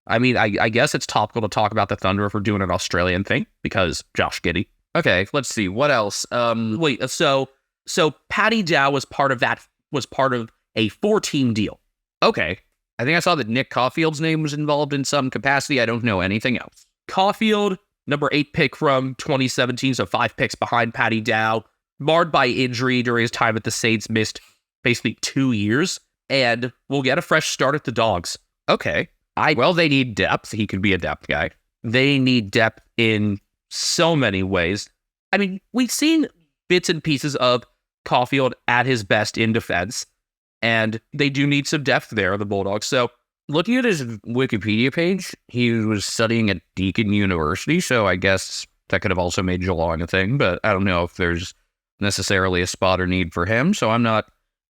Speaker 4: I guess it's topical to talk about the Thunder if we're doing an Australian thing because Josh Giddey.
Speaker 5: Okay, let's see. What else?
Speaker 4: So Patty Dow was part of a 4-team deal.
Speaker 5: Okay. I think I saw that Nick Caulfield's name was involved in some capacity. I don't know anything else.
Speaker 4: Caulfield, number 8 pick from 2017, so 5 picks behind Patty Dow, marred by injury during his time at the Saints, missed basically 2 years, and will get a fresh start at the Dogs.
Speaker 5: Okay. Well, they need depth. He could be a depth guy.
Speaker 4: They need depth in so many ways. I mean, we've seen bits and pieces of Caulfield at his best in defense, and they do need some depth there, the Bulldogs. So,
Speaker 5: looking at his Wikipedia page, he was studying at Deakin University, so I guess that could have also made Geelong a thing, but I don't know if there's necessarily a spot or need for him, so I'm not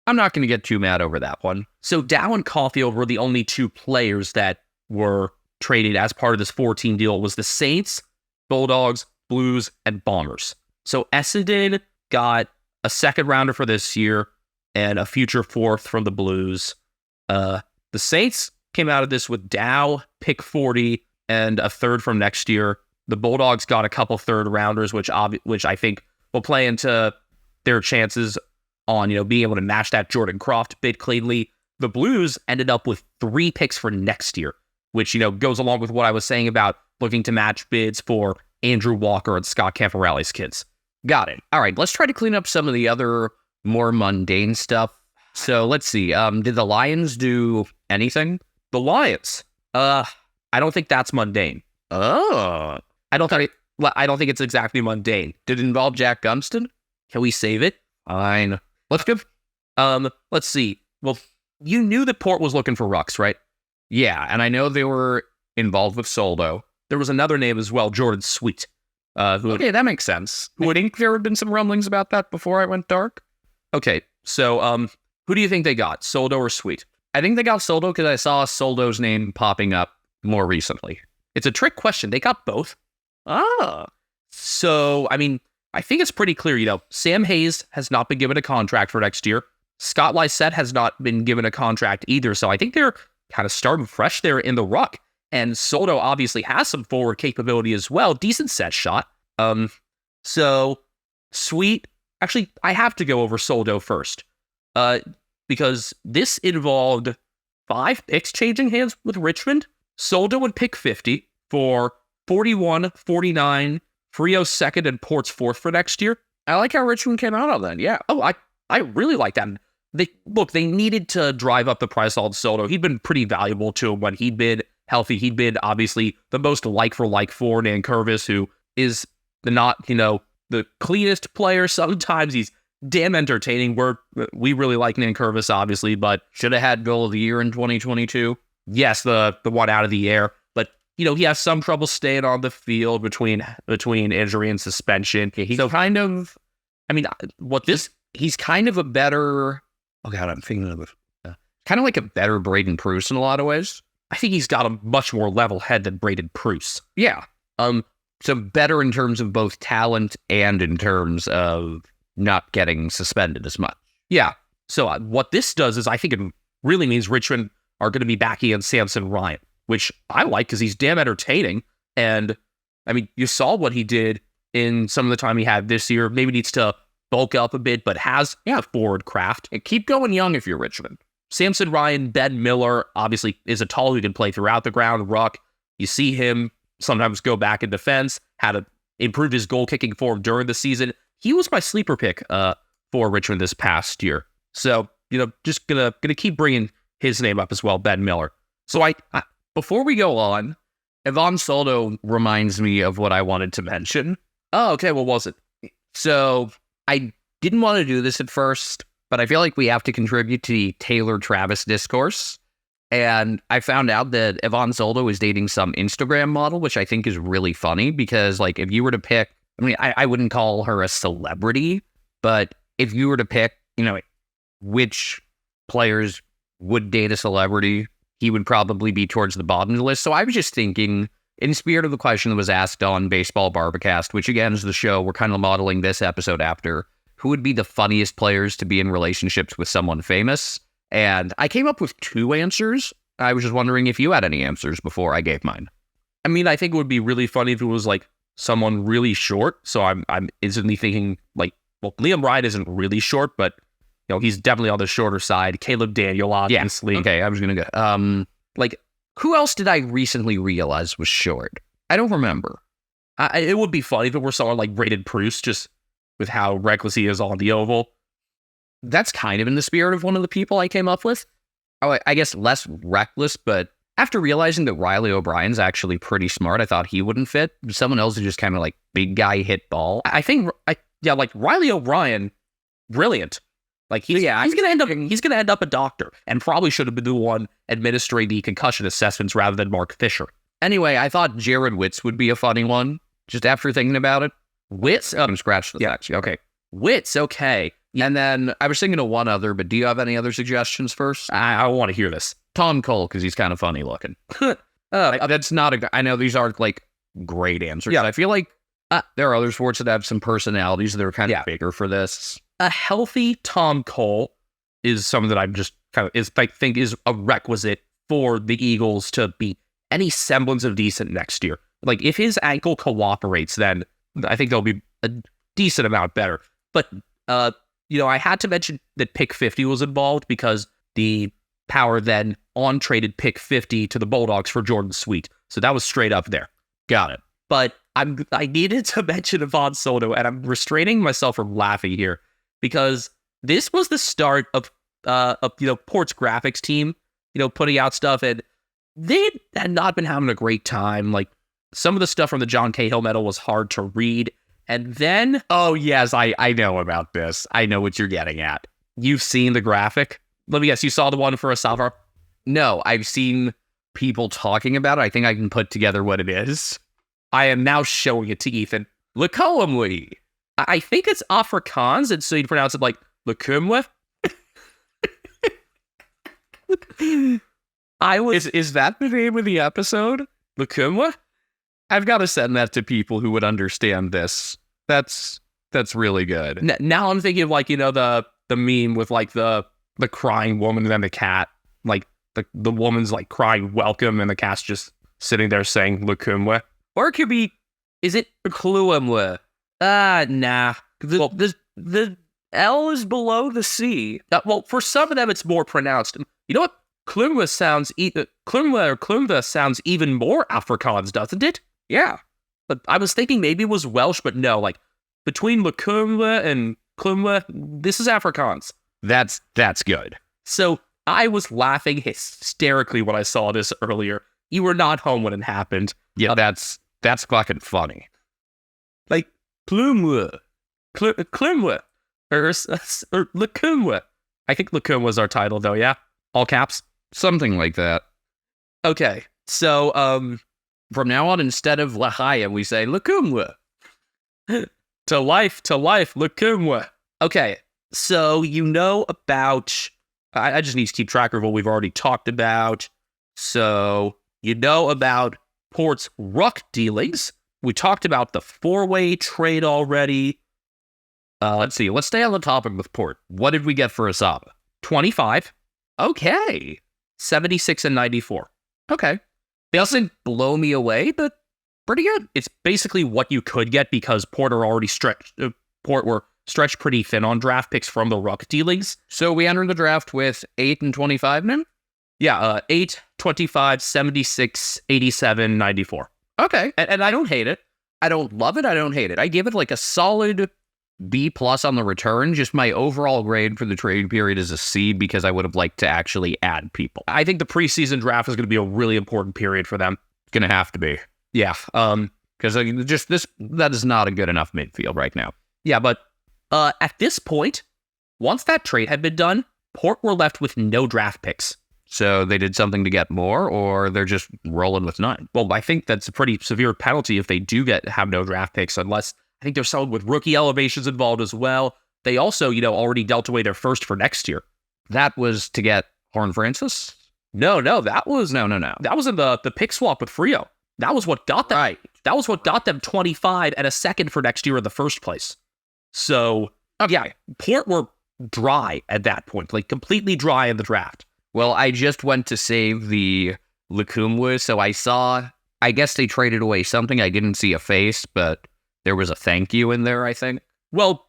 Speaker 5: going to get too mad over that one.
Speaker 4: So Dow and Caulfield were the only 2 players that were traded as part of this 4-team deal. It was the Saints, Bulldogs, Blues, and Bombers. So Essendon got a 2nd rounder for this year and a future 4th from the Blues. The Saints came out of this with Dow, pick 40, and a 3rd from next year. The Bulldogs got a couple 3rd rounders, which I think will play into their chances on, being able to match that Jordan Croft bid cleanly. The Blues ended up with 3 picks for next year, which, goes along with what I was saying about looking to match bids for Andrew Walker and Scott Camporelli's kids.
Speaker 5: Got it. All right, let's try to clean up some of the other more mundane stuff. So let's see. Did the Lions do anything?
Speaker 4: The Lions? I don't think that's mundane.
Speaker 5: Oh.
Speaker 4: I don't think it's exactly mundane.
Speaker 5: Did it involve Jack Gunston?
Speaker 4: Can we save it?
Speaker 5: Fine.
Speaker 4: Let's see. Well, you knew that Port was looking for rucks, right?
Speaker 5: Yeah, and I know they were involved with Soldo.
Speaker 4: There was another name as well, Jordan Sweet.
Speaker 5: Okay, that makes sense. I think there had been some rumblings about that before I went dark.
Speaker 4: Okay, so who do you think they got, Soldo or Sweet?
Speaker 5: I think they got Soldo because I saw Soldo's name popping up more recently.
Speaker 4: It's a trick question. They got both.
Speaker 5: Ah.
Speaker 4: So, I mean, I think it's pretty clear, Sam Hayes has not been given a contract for next year. Scott Lysette has not been given a contract either. So I think they're kind of starting fresh there in the ruck. And Soldo obviously has some forward capability as well. Decent set shot. So Sweet, actually, I have to go over Soldo first. Because this involved 5 picks changing hands with Richmond. Soldo would pick 50 for 41, 49, Frio's 2nd, and Port's 4th for next year.
Speaker 5: I like how Richmond came out on that, yeah.
Speaker 4: Oh, I really like that. They needed to drive up the price on Soldo. He'd been pretty valuable to him when he'd been healthy. He'd been obviously the most like for Nankervis, who is the cleanest player. Sometimes he's damn entertaining. We really like Nankervis, obviously, but
Speaker 5: should have had goal of the year in 2022.
Speaker 4: Yes, the one out of the air. But he has some trouble staying on the field between injury and suspension.
Speaker 5: He's kind of, he's kind of a better. Oh God, I'm thinking of kind of like a better Braden Pruce in a lot of ways.
Speaker 4: I think he's got a much more level head than Braden Pruce.
Speaker 5: Yeah. So better in terms of both talent and in terms of not getting suspended as much.
Speaker 4: Yeah. So what this does is I think it really means Richmond are going to be backing in Samson Ryan, which I like because he's damn entertaining. And I mean, you saw what he did in some of the time he had this year. Maybe needs to bulk up a bit, but has forward craft.
Speaker 5: And keep going young if you're Richmond.
Speaker 4: Samson Ryan, Ben Miller, obviously is a tall who can play throughout the ground. Ruck, you see him sometimes go back in defense, had to improve his goal-kicking form during the season. He was my sleeper pick for Richmond this past year. So, just gonna keep bringing his name up as well, Ben Miller. So I
Speaker 5: Before we go on, Ivan Soldo reminds me of what I wanted to mention.
Speaker 4: Oh, okay, what was it?
Speaker 5: So I didn't want to do this at first, but I feel like we have to contribute to the Taylor Travis discourse. And I found out that Ivan Soldo is dating some Instagram model, which I think is really funny because, like, if you were to pick, I wouldn't call her a celebrity, but if you were to pick, which players would date a celebrity, he would probably be towards the bottom of the list. So I was just thinking, in spirit of the question that was asked on Baseball Barbacast, which again is the show we're kind of modeling this episode after, who would be the funniest players to be in relationships with someone famous? And I came up with 2 answers. I was just wondering if you had any answers before I gave mine.
Speaker 4: I think it would be really funny if it was like someone really short. So I'm instantly thinking like, well, Liam Ryan isn't really short, but he's definitely on the shorter side. Caleb Daniel, obviously.
Speaker 5: Yeah. Okay, I was gonna go. Who else did I recently realize was short? I don't remember.
Speaker 4: It would be funny if it were someone like Braden Pruce, just with how reckless he is on the oval.
Speaker 5: That's kind of in the spirit of one of the people I came up with. I guess less reckless, but after realizing that Riley O'Brien's actually pretty smart, I thought he wouldn't fit. Someone else is just kind of like big guy hit ball.
Speaker 4: I think, like Riley O'Brien, brilliant. Like he's gonna end up a doctor, and probably should have been the one administering the concussion assessments rather than Mark Fisher.
Speaker 5: Anyway, I thought Jared Witz would be a funny one. Just after thinking about it,
Speaker 4: Witz,
Speaker 5: I'm scratching the facts.
Speaker 4: Okay, Witz, okay.
Speaker 5: And then I was thinking of one other, but do you have any other suggestions first?
Speaker 4: I want to hear this.
Speaker 5: Tom Cole, because he's kind of funny looking. That's not I know these aren't like great answers.
Speaker 4: Yeah.
Speaker 5: I feel like there are other sports that have some personalities that are kind of bigger for this.
Speaker 4: A healthy Tom Cole is something that I'm just I think is a requisite for the Eagles to be any semblance of decent next year. Like if his ankle cooperates, then I think they'll be a decent amount better. But I had to mention that pick 50 was involved because the Power then on-traded pick 50 to the Bulldogs for Jordan Sweet. So that was straight up there.
Speaker 5: Got it.
Speaker 4: But I needed to mention Ivan Soto, and I'm restraining myself from laughing here because this was the start of Port's graphics team, putting out stuff, and they had not been having a great time. Like some of the stuff from the John Cahill medal was hard to read. And then,
Speaker 5: oh yes, I know about this. I know what you're getting at.
Speaker 4: You've seen the graphic? Let me guess, you saw the one for Asavar?
Speaker 5: No, I've seen people talking about it. I think I can put together what it is.
Speaker 4: I am now showing it to Ethan.
Speaker 5: LCOEMWE.
Speaker 4: I think it's Afrikaans, and so you'd pronounce it like LCOEMWE.
Speaker 5: Is that the name of the episode?
Speaker 4: LCOEMWE?
Speaker 5: I've got to send that to people who would understand this. That's really good.
Speaker 4: Now I'm thinking of like, the meme with like the crying woman and then the cat. Like the woman's like crying welcome and the cat's just sitting there saying LCOEMWE.
Speaker 5: Or it could be, is it LCOEMWE?
Speaker 4: Nah.
Speaker 5: The L is below the C.
Speaker 4: Well, for some of them it's more pronounced. You know what? Klumwe sounds sounds even more Afrikaans, doesn't it?
Speaker 5: Yeah.
Speaker 4: But I was thinking maybe it was Welsh, but no, like between LCOEMWE and Klumwe, this is Afrikaans.
Speaker 5: That's good.
Speaker 4: So I was laughing hysterically when I saw this earlier. You were not home when it happened.
Speaker 5: Yeah, that's fucking funny.
Speaker 4: Like Klumwe, Klumwe, or LCOEMWE. I think LCOEMWE was our title, though. Yeah, all caps,
Speaker 5: something like that.
Speaker 4: Okay, so
Speaker 5: from now on, instead of Lahaya, we say LCOEMWE.
Speaker 4: To life, LCOEMWE. Okay, so about. I just need to keep track of what we've already talked about. So about Port's ruck dealings. We talked about the 4-way trade already.
Speaker 5: Let's see. Let's stay on the topic with Port. What did we get for Asaba?
Speaker 4: 25.
Speaker 5: Okay.
Speaker 4: 76 and 94.
Speaker 5: Okay. They also didn't blow me away, but pretty good.
Speaker 4: It's basically what you could get because Port were stretched pretty thin on draft picks from the Ruck dealings.
Speaker 5: So we entered the draft with 8 and 25 now?
Speaker 4: Yeah, 8, 25, 76, 87, 94.
Speaker 5: Okay.
Speaker 4: And I don't hate it.
Speaker 5: I don't love it. I don't hate it. I give it like a solid B plus on the return. Just my overall grade for the trade period is a C because I would have liked to actually add people.
Speaker 4: I think the preseason draft is going to be a really important period for them.
Speaker 5: Gonna have to be.
Speaker 4: Yeah.
Speaker 5: Because just this, that is not a good enough midfield right now.
Speaker 4: Yeah, but at this point, once that trade had been done, Port were left with no draft picks.
Speaker 5: So they did something to get more, or they're just rolling with none.
Speaker 4: Well, I think that's a pretty severe penalty if they do have no draft picks, unless I think there's someone with rookie elevations involved as well. They also, already dealt away their first for next year.
Speaker 5: That was to get Horn Francis?
Speaker 4: No, that was
Speaker 5: No.
Speaker 4: That was in the pick swap with Frio. That was what got them.
Speaker 5: Right.
Speaker 4: That was what got them 25 and a second for next year in the first place. So, yeah, Port were dry at that point, like completely dry in the draft.
Speaker 5: Well, I just went to save the LCOEMWE, so I guess they traded away something. I didn't see a face, but there was a thank you in there, I think.
Speaker 4: Well,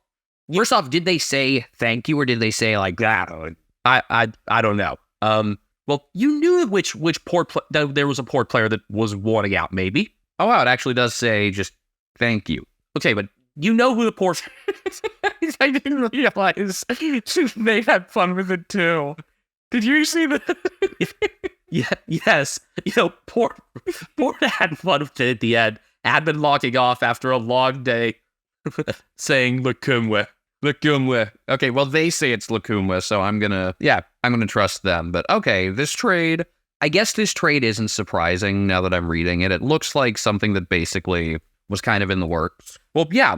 Speaker 5: First off, did they say thank you, or did they say like that?
Speaker 4: I don't know. Well, you knew which Port there was a Port player that was wanting out, maybe.
Speaker 5: Oh, wow, it actually does say just thank you.
Speaker 4: Okay, but you know who the Port...
Speaker 3: I didn't realize they had fun with it too. Did you see the?
Speaker 4: Yeah, yes. Port had fun with it at the end. Had been locking off after a long day saying LCOEMWE.
Speaker 5: LCOEMWE. Okay, well, they say it's LCOEMWE, so I'm gonna trust them. But okay, this trade, I guess this trade isn't surprising now that I'm reading it. It looks like something that basically was kind of in the works.
Speaker 4: Well, yeah,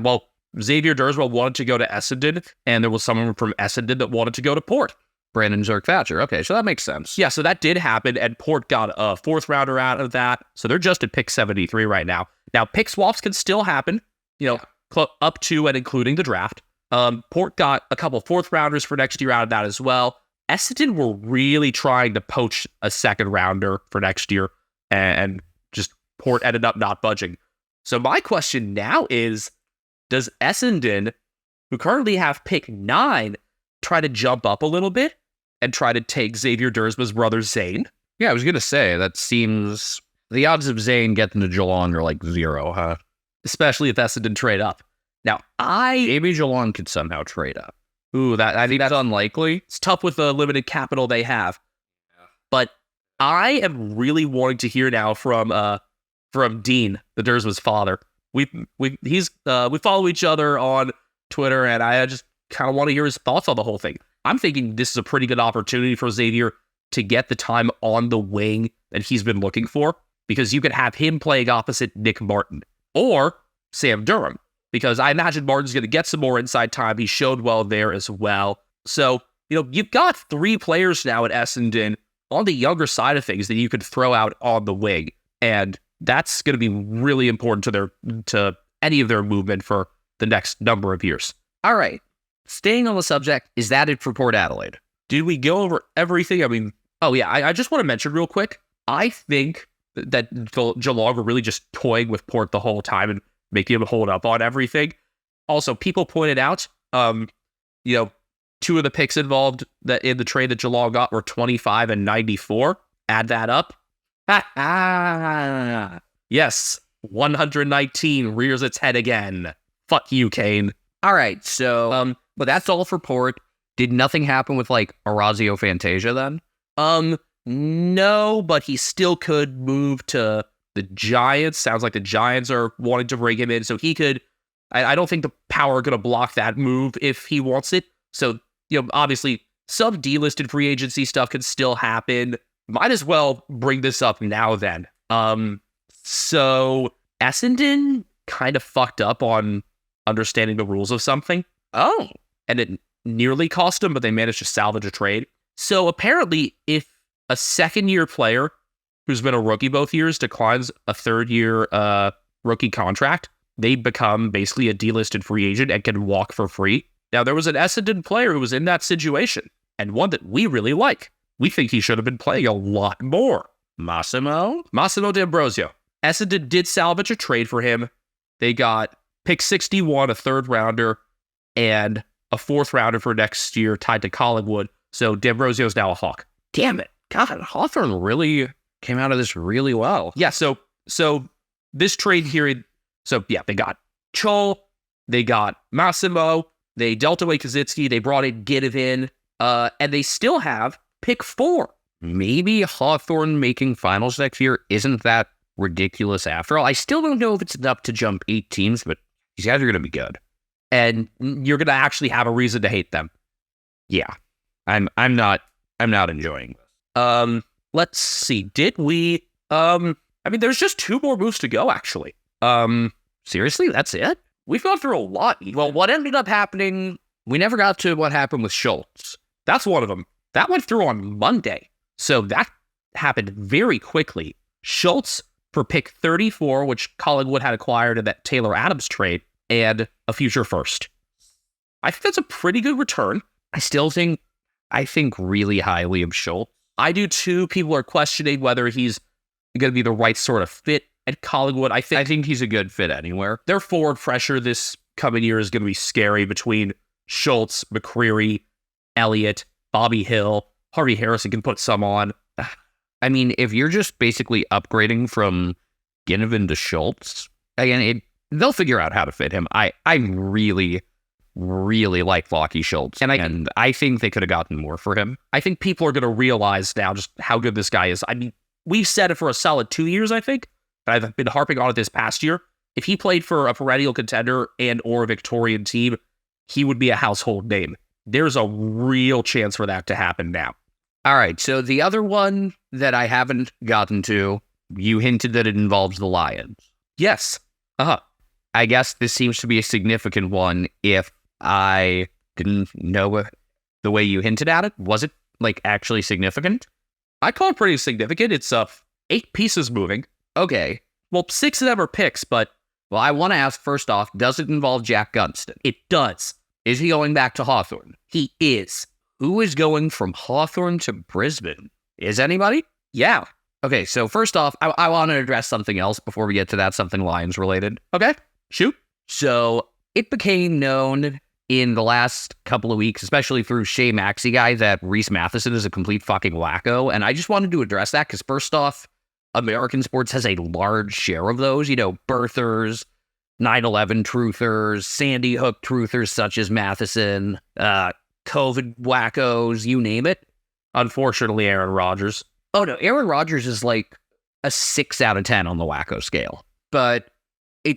Speaker 4: Xavier Derswell wanted to go to Essendon, and there was someone from Essendon that wanted to go to Port.
Speaker 5: Brandon Zerk-Thatcher. Okay, so that makes sense.
Speaker 4: Yeah, so that did happen, and Port got a fourth rounder out of that. So they're just at pick 73 right now. Now, pick swaps can still happen, up to and including the draft. Port got a couple fourth rounders for next year out of that as well. Essendon were really trying to poach a second rounder for next year, and just Port ended up not budging. So my question now is, does Essendon, who currently have pick 9, try to jump up a little bit and try to take Xavier Dersma's brother Zane?
Speaker 5: Yeah, I was going to say, that seems... The odds of Zane getting to Geelong are like 0, huh?
Speaker 4: Especially if Essendon trade up. Now,
Speaker 5: Maybe Geelong could somehow trade up.
Speaker 4: I think
Speaker 5: That's unlikely.
Speaker 4: it's tough with the limited capital they have. But I am really wanting to hear now from Dean, the Dersma's father. We follow each other on Twitter, and I just kind of want to hear his thoughts on the whole thing. I'm thinking this is a pretty good opportunity for Xavier to get the time on the wing that he's been looking for, because you could have him playing opposite Nick Martin or Sam Durham, because I imagine Martin's going to get some more inside time. He showed well there as well. So, you've got 3 players now at Essendon on the younger side of things that you could throw out on the wing, and that's going to be really important to any of their movement for the next number of years.
Speaker 5: All right. Staying on the subject, is that it for Port Adelaide?
Speaker 4: Did we go over everything? I mean, I just want to mention real quick, I think that Geelong were really just toying with Port the whole time and making him hold up on everything. Also, people pointed out, 2 of the picks involved that in the trade that Geelong got were 25 and 94. Add that up. Yes, 119 rears its head again. Fuck you, Kane.
Speaker 5: All right, so but that's all for Port. Did nothing happen with like Orazio Fantasia then?
Speaker 4: No, but he still could move to the Giants. Sounds like the Giants are wanting to bring him in, so he could. I don't think the Power are going to block that move if he wants it. So, obviously, some delisted free agency stuff could still happen. Might as well bring this up now then. So Essendon kind of fucked up on understanding the rules of something.
Speaker 5: Oh.
Speaker 4: And it nearly cost them, but they managed to salvage a trade. So apparently, if a second-year player who's been a rookie both years declines a third-year rookie contract, they become basically a delisted free agent and can walk for free. Now, there was an Essendon player who was in that situation, and one that we really like. We think he should have been playing a lot more.
Speaker 5: Massimo
Speaker 4: D'Ambrosio. Essendon did salvage a trade for him. They got pick 61, a third rounder, and a 4th rounder for next year tied to Collingwood. So D'Ambrosio is now a Hawk.
Speaker 5: Damn it. God, Hawthorne really came out of this really well.
Speaker 4: Yeah, so this trade here, they got Chol, they got Massimo, they dealt away Kaczynski, they brought in Ginnivan, and they still have pick 4.
Speaker 5: Maybe Hawthorne making finals next year isn't that ridiculous after all. I still don't know if it's enough to jump 8 teams, but these guys are going to be good.
Speaker 4: And you're going to actually have a reason to hate them.
Speaker 5: Yeah, I'm not enjoying this.
Speaker 4: Let's see. Did we? There's just 2 more moves to go, actually.
Speaker 5: Seriously, that's it?
Speaker 4: We've gone through a lot.
Speaker 5: Well, what ended up happening, we never got to what happened with Schultz.
Speaker 4: That's one of them. That went through on Monday. So that happened very quickly. Schultz for pick 34, which Collingwood had acquired in that Taylor Adams trade, and a future first. I think that's a pretty good return.
Speaker 5: I think really highly of Schultz.
Speaker 4: I do too. People are questioning whether he's going to be the right sort of fit at Collingwood. I think
Speaker 5: he's a good fit anywhere.
Speaker 4: Their forward pressure this coming year is going to be scary between Schultz, McCreary, Elliott, Bobby Hill. Harvey Harrison can put some on.
Speaker 5: I mean, if you're just basically upgrading from Ginnivan to Schultz, again, they'll figure out how to fit him. I really, really like Lachie Schultz, and I think they could have gotten more for him.
Speaker 4: I think people are going to realize now just how good this guy is. I mean, we've said it for a solid 2 years, I think. I've been harping on it this past year. If he played for a perennial contender and or a Victorian team, he would be a household name. There's a real chance for that to happen now.
Speaker 5: All right, so the other one that I haven't gotten to, you hinted that it involves the Lions.
Speaker 4: Yes.
Speaker 5: I guess this seems to be a significant one if I didn't know the way you hinted at it. Was it, actually significant?
Speaker 4: I call it pretty significant. It's 8 pieces moving.
Speaker 5: Okay.
Speaker 4: Well, 6 of them are picks, but...
Speaker 5: Well, I want to ask first off, does it involve Jack Gunston?
Speaker 4: It does.
Speaker 5: Is he going back to Hawthorn?
Speaker 4: He is.
Speaker 5: Who is going from Hawthorn to Brisbane? Is anybody?
Speaker 4: Yeah.
Speaker 5: Okay, so first off, I want to address something else before we get to that, something Lions related.
Speaker 4: Okay, shoot.
Speaker 5: So it became known in the last couple of weeks, especially through Shea Maxey guy, that Reese Matheson is a complete fucking wacko. And I just wanted to address that because first off, American sports has a large share of those, birthers, 9/11 truthers, Sandy Hook truthers such as Matheson, COVID wackos, you name it.
Speaker 4: Unfortunately, Aaron Rodgers.
Speaker 5: Oh no, Aaron Rodgers is like a 6 out of 10 on the wacko scale. But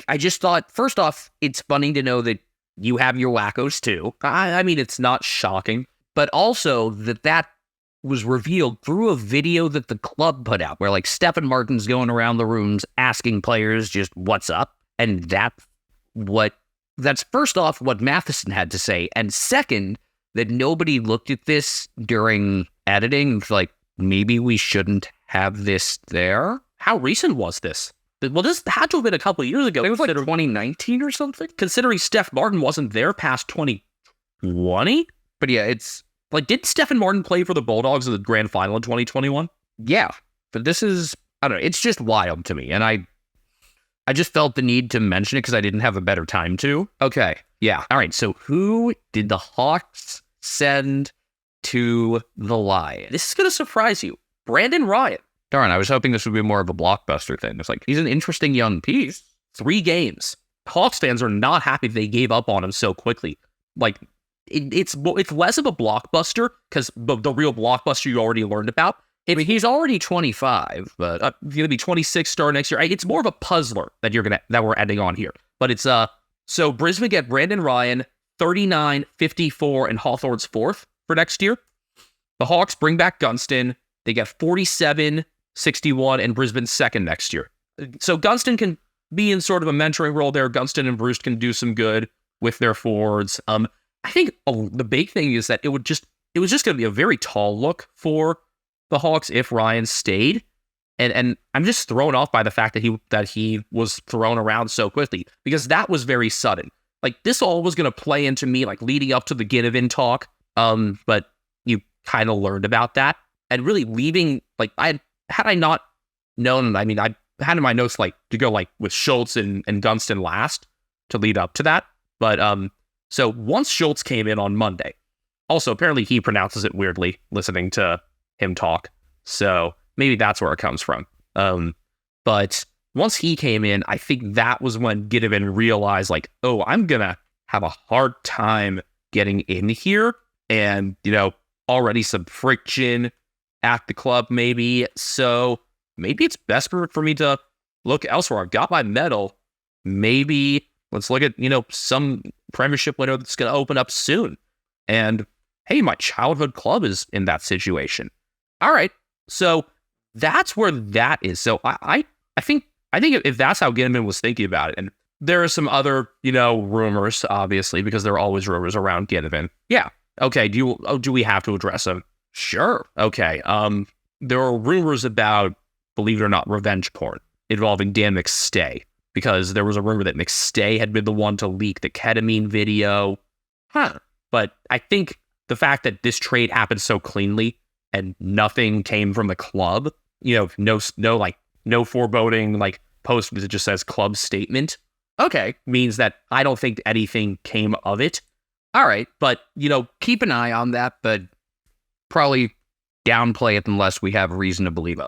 Speaker 5: I just thought, first off, it's funny to know that you have your wackos too.
Speaker 4: I mean, it's not shocking.
Speaker 5: But also that was revealed through a video that the club put out where Stephen Martin's going around the rooms asking players just what's up. And that's first off what Matheson had to say. And second, that nobody looked at this during editing. Maybe we shouldn't have this there.
Speaker 4: How recent was this? Well, this had to have been a couple of years ago.
Speaker 5: It was 2019 or something.
Speaker 4: Considering Steph Martin wasn't there past 2020.
Speaker 5: But yeah, it's
Speaker 4: did Stephen Martin play for the Bulldogs in the grand final in 2021?
Speaker 5: Yeah, but this is, I don't know, it's just wild to me. And I just felt the need to mention it because I didn't have a better time to.
Speaker 4: Okay, yeah.
Speaker 5: All right, so who did the Hawks send to the Lions?
Speaker 4: This is going to surprise you. Brandon Ryan.
Speaker 5: Darn, I was hoping this would be more of a blockbuster thing. It's he's an interesting young piece.
Speaker 4: 3 games. Hawks fans are not happy they gave up on him so quickly. It's less of a blockbuster because the real blockbuster you already learned about.
Speaker 5: He's already 25, but
Speaker 4: he's gonna be 26 star next year. It's more of a puzzler that we're ending on here. But it's so Brisbane get Brandon Ryan, 39, 54, and Hawthorne's 4th for next year. The Hawks bring back Gunston. They get 47, 61, and Brisbane's 2nd next year. So Gunston can be in sort of a mentoring role there. Gunston and Bruce can do some good with their forwards. I think the big thing is that it was just going to be a very tall look for the Hawks if Ryan stayed, and I'm just thrown off by the fact that he was thrown around so quickly because that was very sudden. This all was going to play into me leading up to the Ginnivan talk, but you kind of learned about that and really leaving. I not known. I mean, I had in my notes to go with Schultz and Gunston last to lead up to that, but So once Schultz came in on Monday, also apparently he pronounces it weirdly listening to him talk. So maybe that's where it comes from. But once he came in, I think that was when Ginnivan realized like, oh, I'm going to have a hard time getting in here. And, already some friction at the club maybe. So maybe it's best for me to look elsewhere. I've got my medal. Maybe let's look at, some premiership window that's going to open up soon. And hey, my childhood club is in that situation. All right. So that's where that is. So I think if that's how Ginnivan was thinking about it, and there are some other, rumors, obviously, because there are always rumors around Ginnivan. Yeah. Okay. Do we have to address them? Sure. Okay. There are rumors about, believe it or not, revenge porn involving Dan McStay, because there was a rumor that McStay had been the one to leak the ketamine video. But I think the fact that this trade happened so cleanly and nothing came from the club, no foreboding, like post that just says club statement. Okay. Means that I don't think anything came of it. All right. But,
Speaker 5: Keep an eye on that, but probably downplay it unless we have reason to believe it.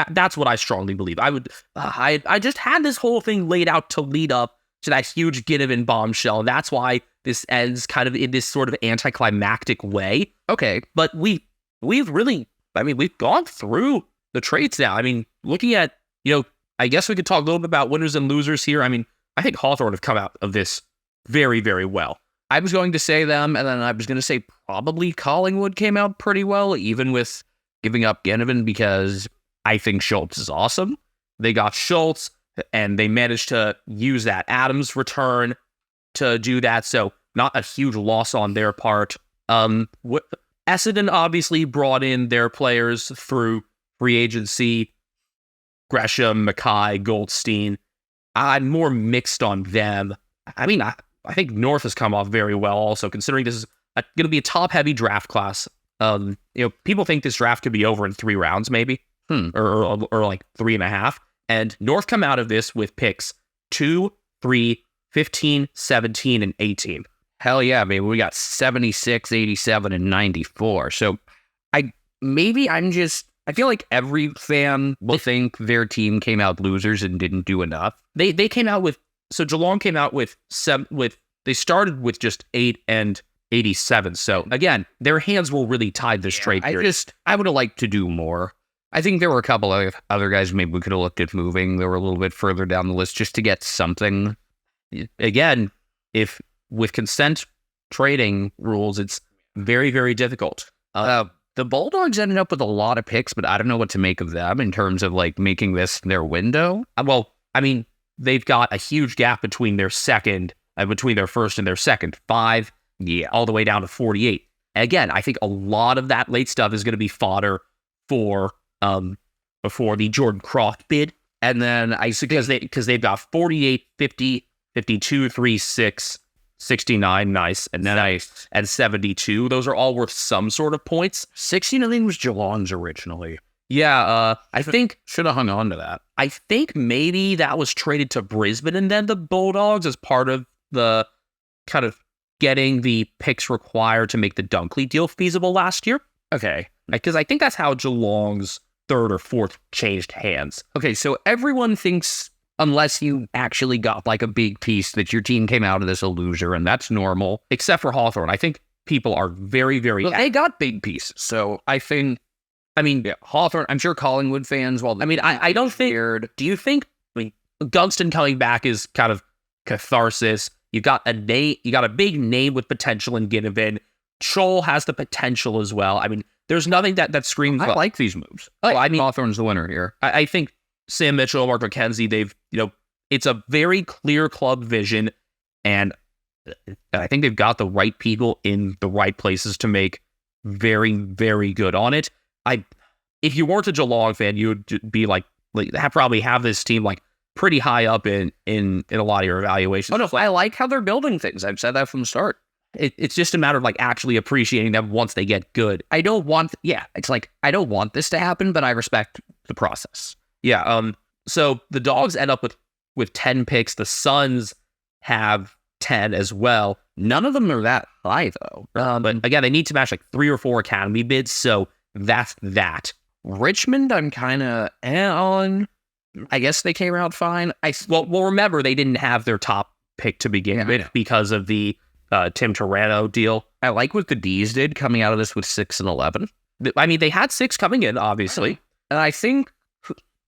Speaker 4: That's what I strongly believe. I just had this whole thing laid out to lead up to that huge Ginnivan bombshell. That's why this ends kind of in this sort of anticlimactic way.
Speaker 5: Okay.
Speaker 4: But we've gone through the trades now. I mean, looking at, I guess we could talk a little bit about winners and losers here. I mean, I think Hawthorn have come out of this very, very well.
Speaker 5: I was going to say them, and then I was going to say probably Collingwood came out pretty well, even with giving up Ginnivan, because I think Schultz is awesome. They got Schultz, and they managed to use that Adams return to do that, so not a huge loss on their part. Essendon obviously brought in their players through free agency. Gresham, Mackay, Goldstein. I'm more mixed on them. I mean, I think North has come off very well also, considering this is going to be a top-heavy draft class. People think this draft could be over in 3 rounds, maybe, or like 3.5. And North come out of this with picks 2, 3, 15, 17, and 18. Hell yeah, baby. We got 76, 87, and 94. So I feel like every fan will think their team came out losers and didn't do enough.
Speaker 4: They came out with, so Geelong came out with they started with just 8 and 87. So again, their hands were really tied this trade period.
Speaker 5: I would have liked to do more. I think there were a couple of other guys maybe we could have looked at moving. They were a little bit further down the list just to get something.
Speaker 4: Again, if with consent trading rules, it's very, very difficult.
Speaker 5: The Bulldogs ended up with a lot of picks, but I don't know what to make of them in terms of like making this their window.
Speaker 4: Well, I mean, they've got a huge gap between their first and their second. 5, all the way down to 48. Again, I think a lot of that late stuff is going to be fodder for before the Jordan Croft bid. And then because they've got 48, 50, 52, 36, 69, nice, and then and 72. Those are all worth some sort of points.
Speaker 5: 16, I think, was Geelong's originally.
Speaker 4: Yeah, I think
Speaker 5: should have hung on to that.
Speaker 4: I think maybe that was traded to Brisbane and then the Bulldogs as part of the kind of getting the picks required to make the Dunkley deal feasible last year.
Speaker 5: Okay.
Speaker 4: Because I think that's how Geelong's 3rd or 4th changed hands.
Speaker 5: Okay, so everyone thinks, unless you actually got like a big piece, that your team came out of this a loser, and that's normal.
Speaker 4: Except for Hawthorn. I think people are very, very...
Speaker 5: Well, they got big pieces, so I think... Hawthorn, I'm sure Collingwood fans,
Speaker 4: I don't think...
Speaker 5: Weird.
Speaker 4: Do you think... Gunston coming back is kind of catharsis. You got a big name with potential in Ginnivan. Scholl has the potential as well. I mean, there's nothing that screams...
Speaker 5: I like these moves. Hawthorn's the winner here.
Speaker 4: I think Sam Mitchell, Mark McKenzie, they've, it's a very clear club vision, and I think they've got the right people in the right places to make very, very good on it. If you weren't a Geelong fan, you would be probably have this team like pretty high up in a lot of your evaluations.
Speaker 5: Oh no, I like how they're building things. I've said that from the start.
Speaker 4: It's just a matter of like actually appreciating them once they get good.
Speaker 5: I don't want this to happen, but I respect the process.
Speaker 4: Yeah. So the Dogs end up with 10 picks. The Suns have
Speaker 5: 10 as well. None of them are that high, though.
Speaker 4: But again, they need to match like 3 or 4 academy bids, so that's that.
Speaker 5: Richmond, I'm kind of on. I guess they came out fine.
Speaker 4: Well, remember, they didn't have their top pick to begin with because of the Tim Tarano deal.
Speaker 5: I like what the D's did coming out of this with 6 and 11.
Speaker 4: I mean, they had 6 coming in, obviously.
Speaker 5: And I think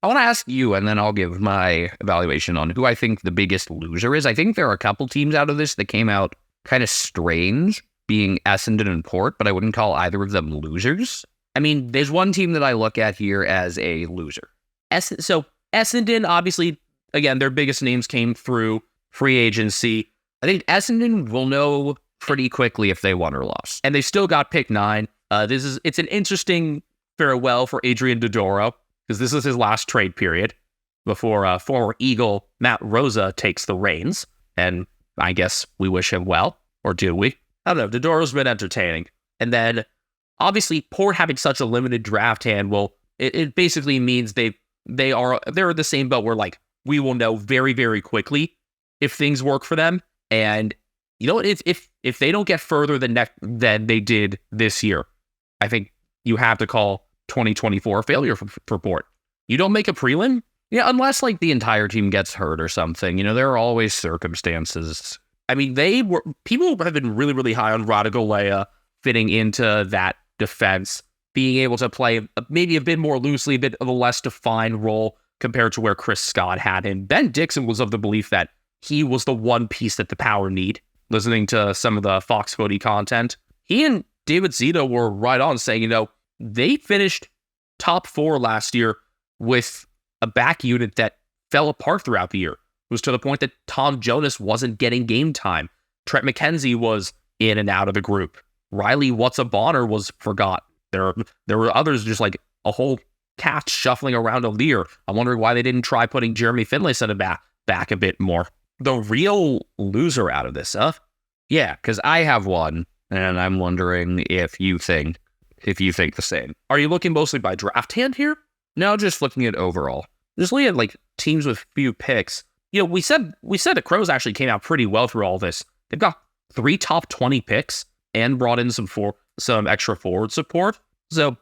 Speaker 5: I want to ask you, and then I'll give my evaluation on who I think the biggest loser is. I think there are a couple teams out of this that came out kind of strange, being Essendon and Port, but I wouldn't call either of them losers. I mean, there's one team that I look at here as a loser.
Speaker 4: So Essendon, obviously, again, their biggest names came through free agency.
Speaker 5: I think Essendon will know pretty quickly if they won or lost.
Speaker 4: And they still got pick 9. It's an interesting farewell for Adrian Dodoro, because this is his last trade period before former Eagle Matt Rosa takes the reins. And I guess we wish him well, or do we? I don't know. Dodoro's been entertaining. And then, obviously, Port having such a limited draft hand, well, it basically means they're the same boat where, like, we will know very, very quickly if things work for them. And you know what? If they don't get further than they did this year, I think you have to call 2024 a failure for Port. You don't make a prelim?
Speaker 5: Yeah, unless like the entire team gets hurt or something. You know, there are always circumstances.
Speaker 4: I mean, people have been really, really high on Radagolea fitting into that defense, being able to play maybe a bit more loosely, a bit of a less defined role compared to where Chris Scott had him. Ben Dixon was of the belief that he was the one piece that the Power need. Listening to some of the Fox Footy content, he and David Zito were right on saying, you know, they finished top 4 last year with a back unit that fell apart throughout the year. It was to the point that Tom Jonas wasn't getting game time. Trent McKenzie was in and out of the group. Riley Bonner was forgot. There were others, just like a whole cast shuffling around a Lear. I'm wondering why they didn't try putting Jeremy Finlayson back a bit more. The real loser out of this, huh?
Speaker 5: Yeah, because I have one, and I'm wondering if you think the same.
Speaker 4: Are you looking mostly by draft hand here?
Speaker 5: No, just looking at overall.
Speaker 4: Just looking at like teams with few picks. You know, we said the Crows actually came out pretty well through all this. They've got 3 top 20 picks and brought in some extra forward support. So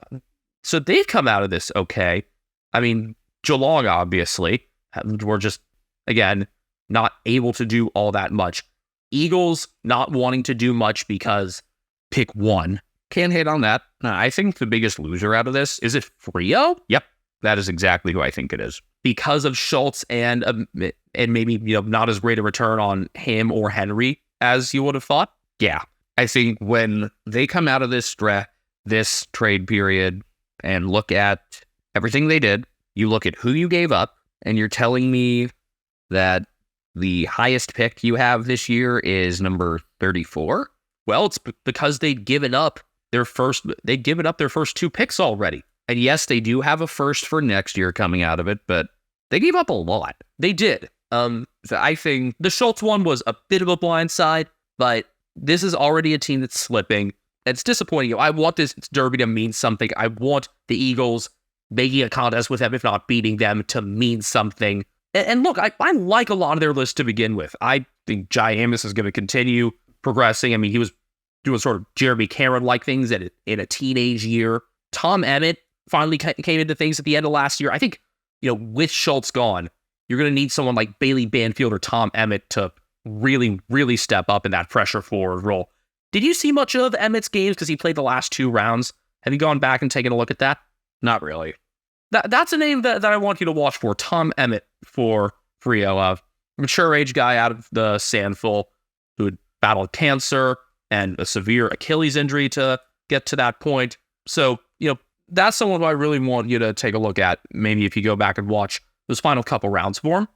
Speaker 4: they've come out of this okay. I mean, Geelong obviously were just, again, not able to do all that much. Eagles not wanting to do much because pick 1.
Speaker 5: Can't hate on that. I think the biggest loser out of this, is it Frio? Yep, that is exactly who I think it is.
Speaker 4: Because of Schultz and maybe, you know, not as great a return on him or Henry as you would have thought.
Speaker 5: Yeah, I think when they come out of this trade period and look at everything they did, you look at who you gave up, and you're telling me that the highest pick you have this year is number 34?
Speaker 4: Well, it's because they'd given up their first 2 picks already.
Speaker 5: And yes, they do have a first for next year coming out of it, but they gave up a lot.
Speaker 4: They did. So I think the Schultz one was a bit of a blindside, but this is already a team that's slipping. It's disappointing. I want this derby to mean something. I want the Eagles making a contest with them, if not beating them, to mean something. And look, I like a lot of their list to begin with. I think Jai Amos is going to continue progressing. I mean, he was doing sort of Jeremy Cameron-like things in a teenage year. Tom Emmett finally came into things at the end of last year. I think, you know, with Schultz gone, you're going to need someone like Bailey Banfield or Tom Emmett to really, really step up in that pressure forward role. Did you see much of Emmett's games because he played the last 2 rounds? Have you gone back and taken a look at that?
Speaker 5: Not really.
Speaker 4: That's a name that I want you to watch for. Tom Emmett for Frio. A mature age guy out of the Sandful who had battled cancer and a severe Achilles injury to get to that point. So, you know, that's someone who I really want you to take a look at. Maybe if you go back and watch those final couple rounds for him.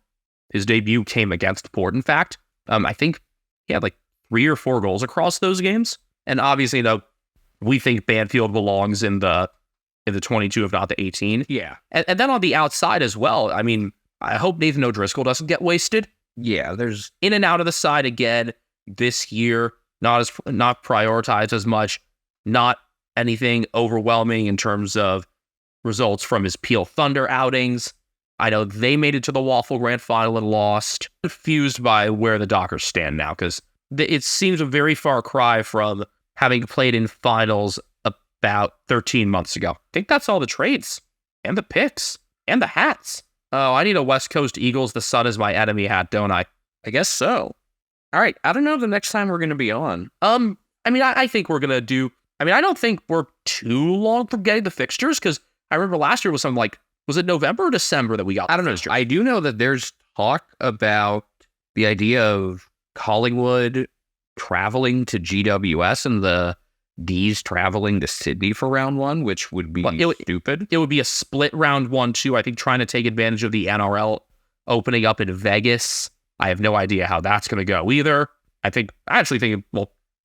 Speaker 4: His debut came against Port, in fact. I think he had like 3 or 4 goals across those games. And obviously, you know, we think Banfield belongs in the 22, if not the 18.
Speaker 5: Yeah.
Speaker 4: And then on the outside as well, I mean, I hope Nathan O'Driscoll doesn't get wasted.
Speaker 5: Yeah, there's
Speaker 4: in and out of the side again this year, not prioritized as much, not anything overwhelming in terms of results from his Peel Thunder outings. I know they made it to the Waffle Grand Final and lost. Confused by where the Dockers stand now, because it seems a very far cry from having played in finals about 13 months ago. I think that's all the trades, and the picks, and the hats. Oh, I need a West Coast Eagles, the sun is my enemy hat, don't I?
Speaker 5: I guess so. All right, I don't know the next time we're going to be on.
Speaker 4: I think we're going to do... I don't think we're too long from getting the fixtures, because I remember last year was something like, was it November or December that we got
Speaker 5: I don't know. I do know that there's talk about the idea of Collingwood traveling to GWS and the D's traveling to Sydney for round one, which would be stupid.
Speaker 4: It would be a split round 1-2, I think, trying to take advantage of the NRL opening up in Vegas. I have no idea how that's going to go either. I actually think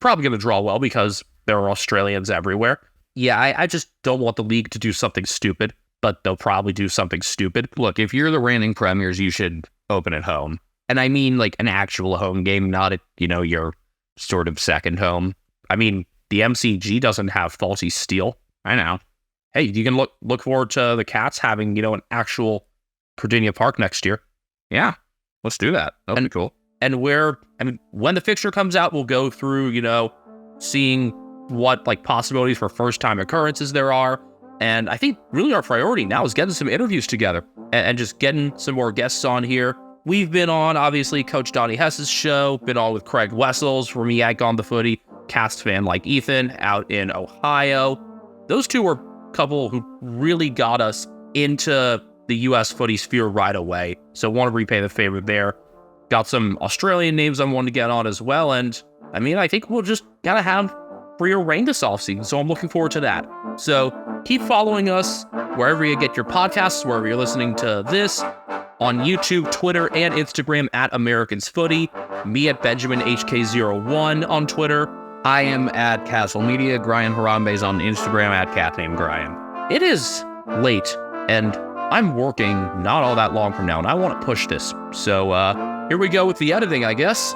Speaker 4: probably going to draw well because there are Australians everywhere. Yeah, I just don't want the league to do something stupid, but they'll probably do something stupid.
Speaker 5: Look, if you're the reigning premiers, you should open at home. And I mean like an actual home game, not your sort of second home.
Speaker 4: I mean, the MCG doesn't have faulty steel.
Speaker 5: I know.
Speaker 4: Hey, you can look forward to the Cats having, an actual Cardinia Park next year.
Speaker 5: Yeah, let's do that. That'll be cool.
Speaker 4: And when the fixture comes out, we'll go through, seeing what possibilities for first-time occurrences there are. And I think really our priority now is getting some interviews together and just getting some more guests on here. We've been on, obviously, Coach Donnie Hess's show, been on with Craig Wessels from Yak on the Footy, Cast fan like Ethan out in Ohio. Those two were a couple who really got us into the U.S. footy sphere right away. So want to repay the favor there. Got some Australian names I wanted to get on as well. And I think we'll just gotta have freer reign this offseason. So I'm looking forward to that. So keep following us wherever you get your podcasts, wherever you're listening to this, on YouTube, Twitter, and Instagram at Americans Footy. Me at Benjamin HK01 on Twitter.
Speaker 5: I am at Castle Media. Brian Harambe is on Instagram at Cat Named Brian.
Speaker 4: It is late, and I'm working not all that long from now, and I want to push this. So here we go with the editing, I guess.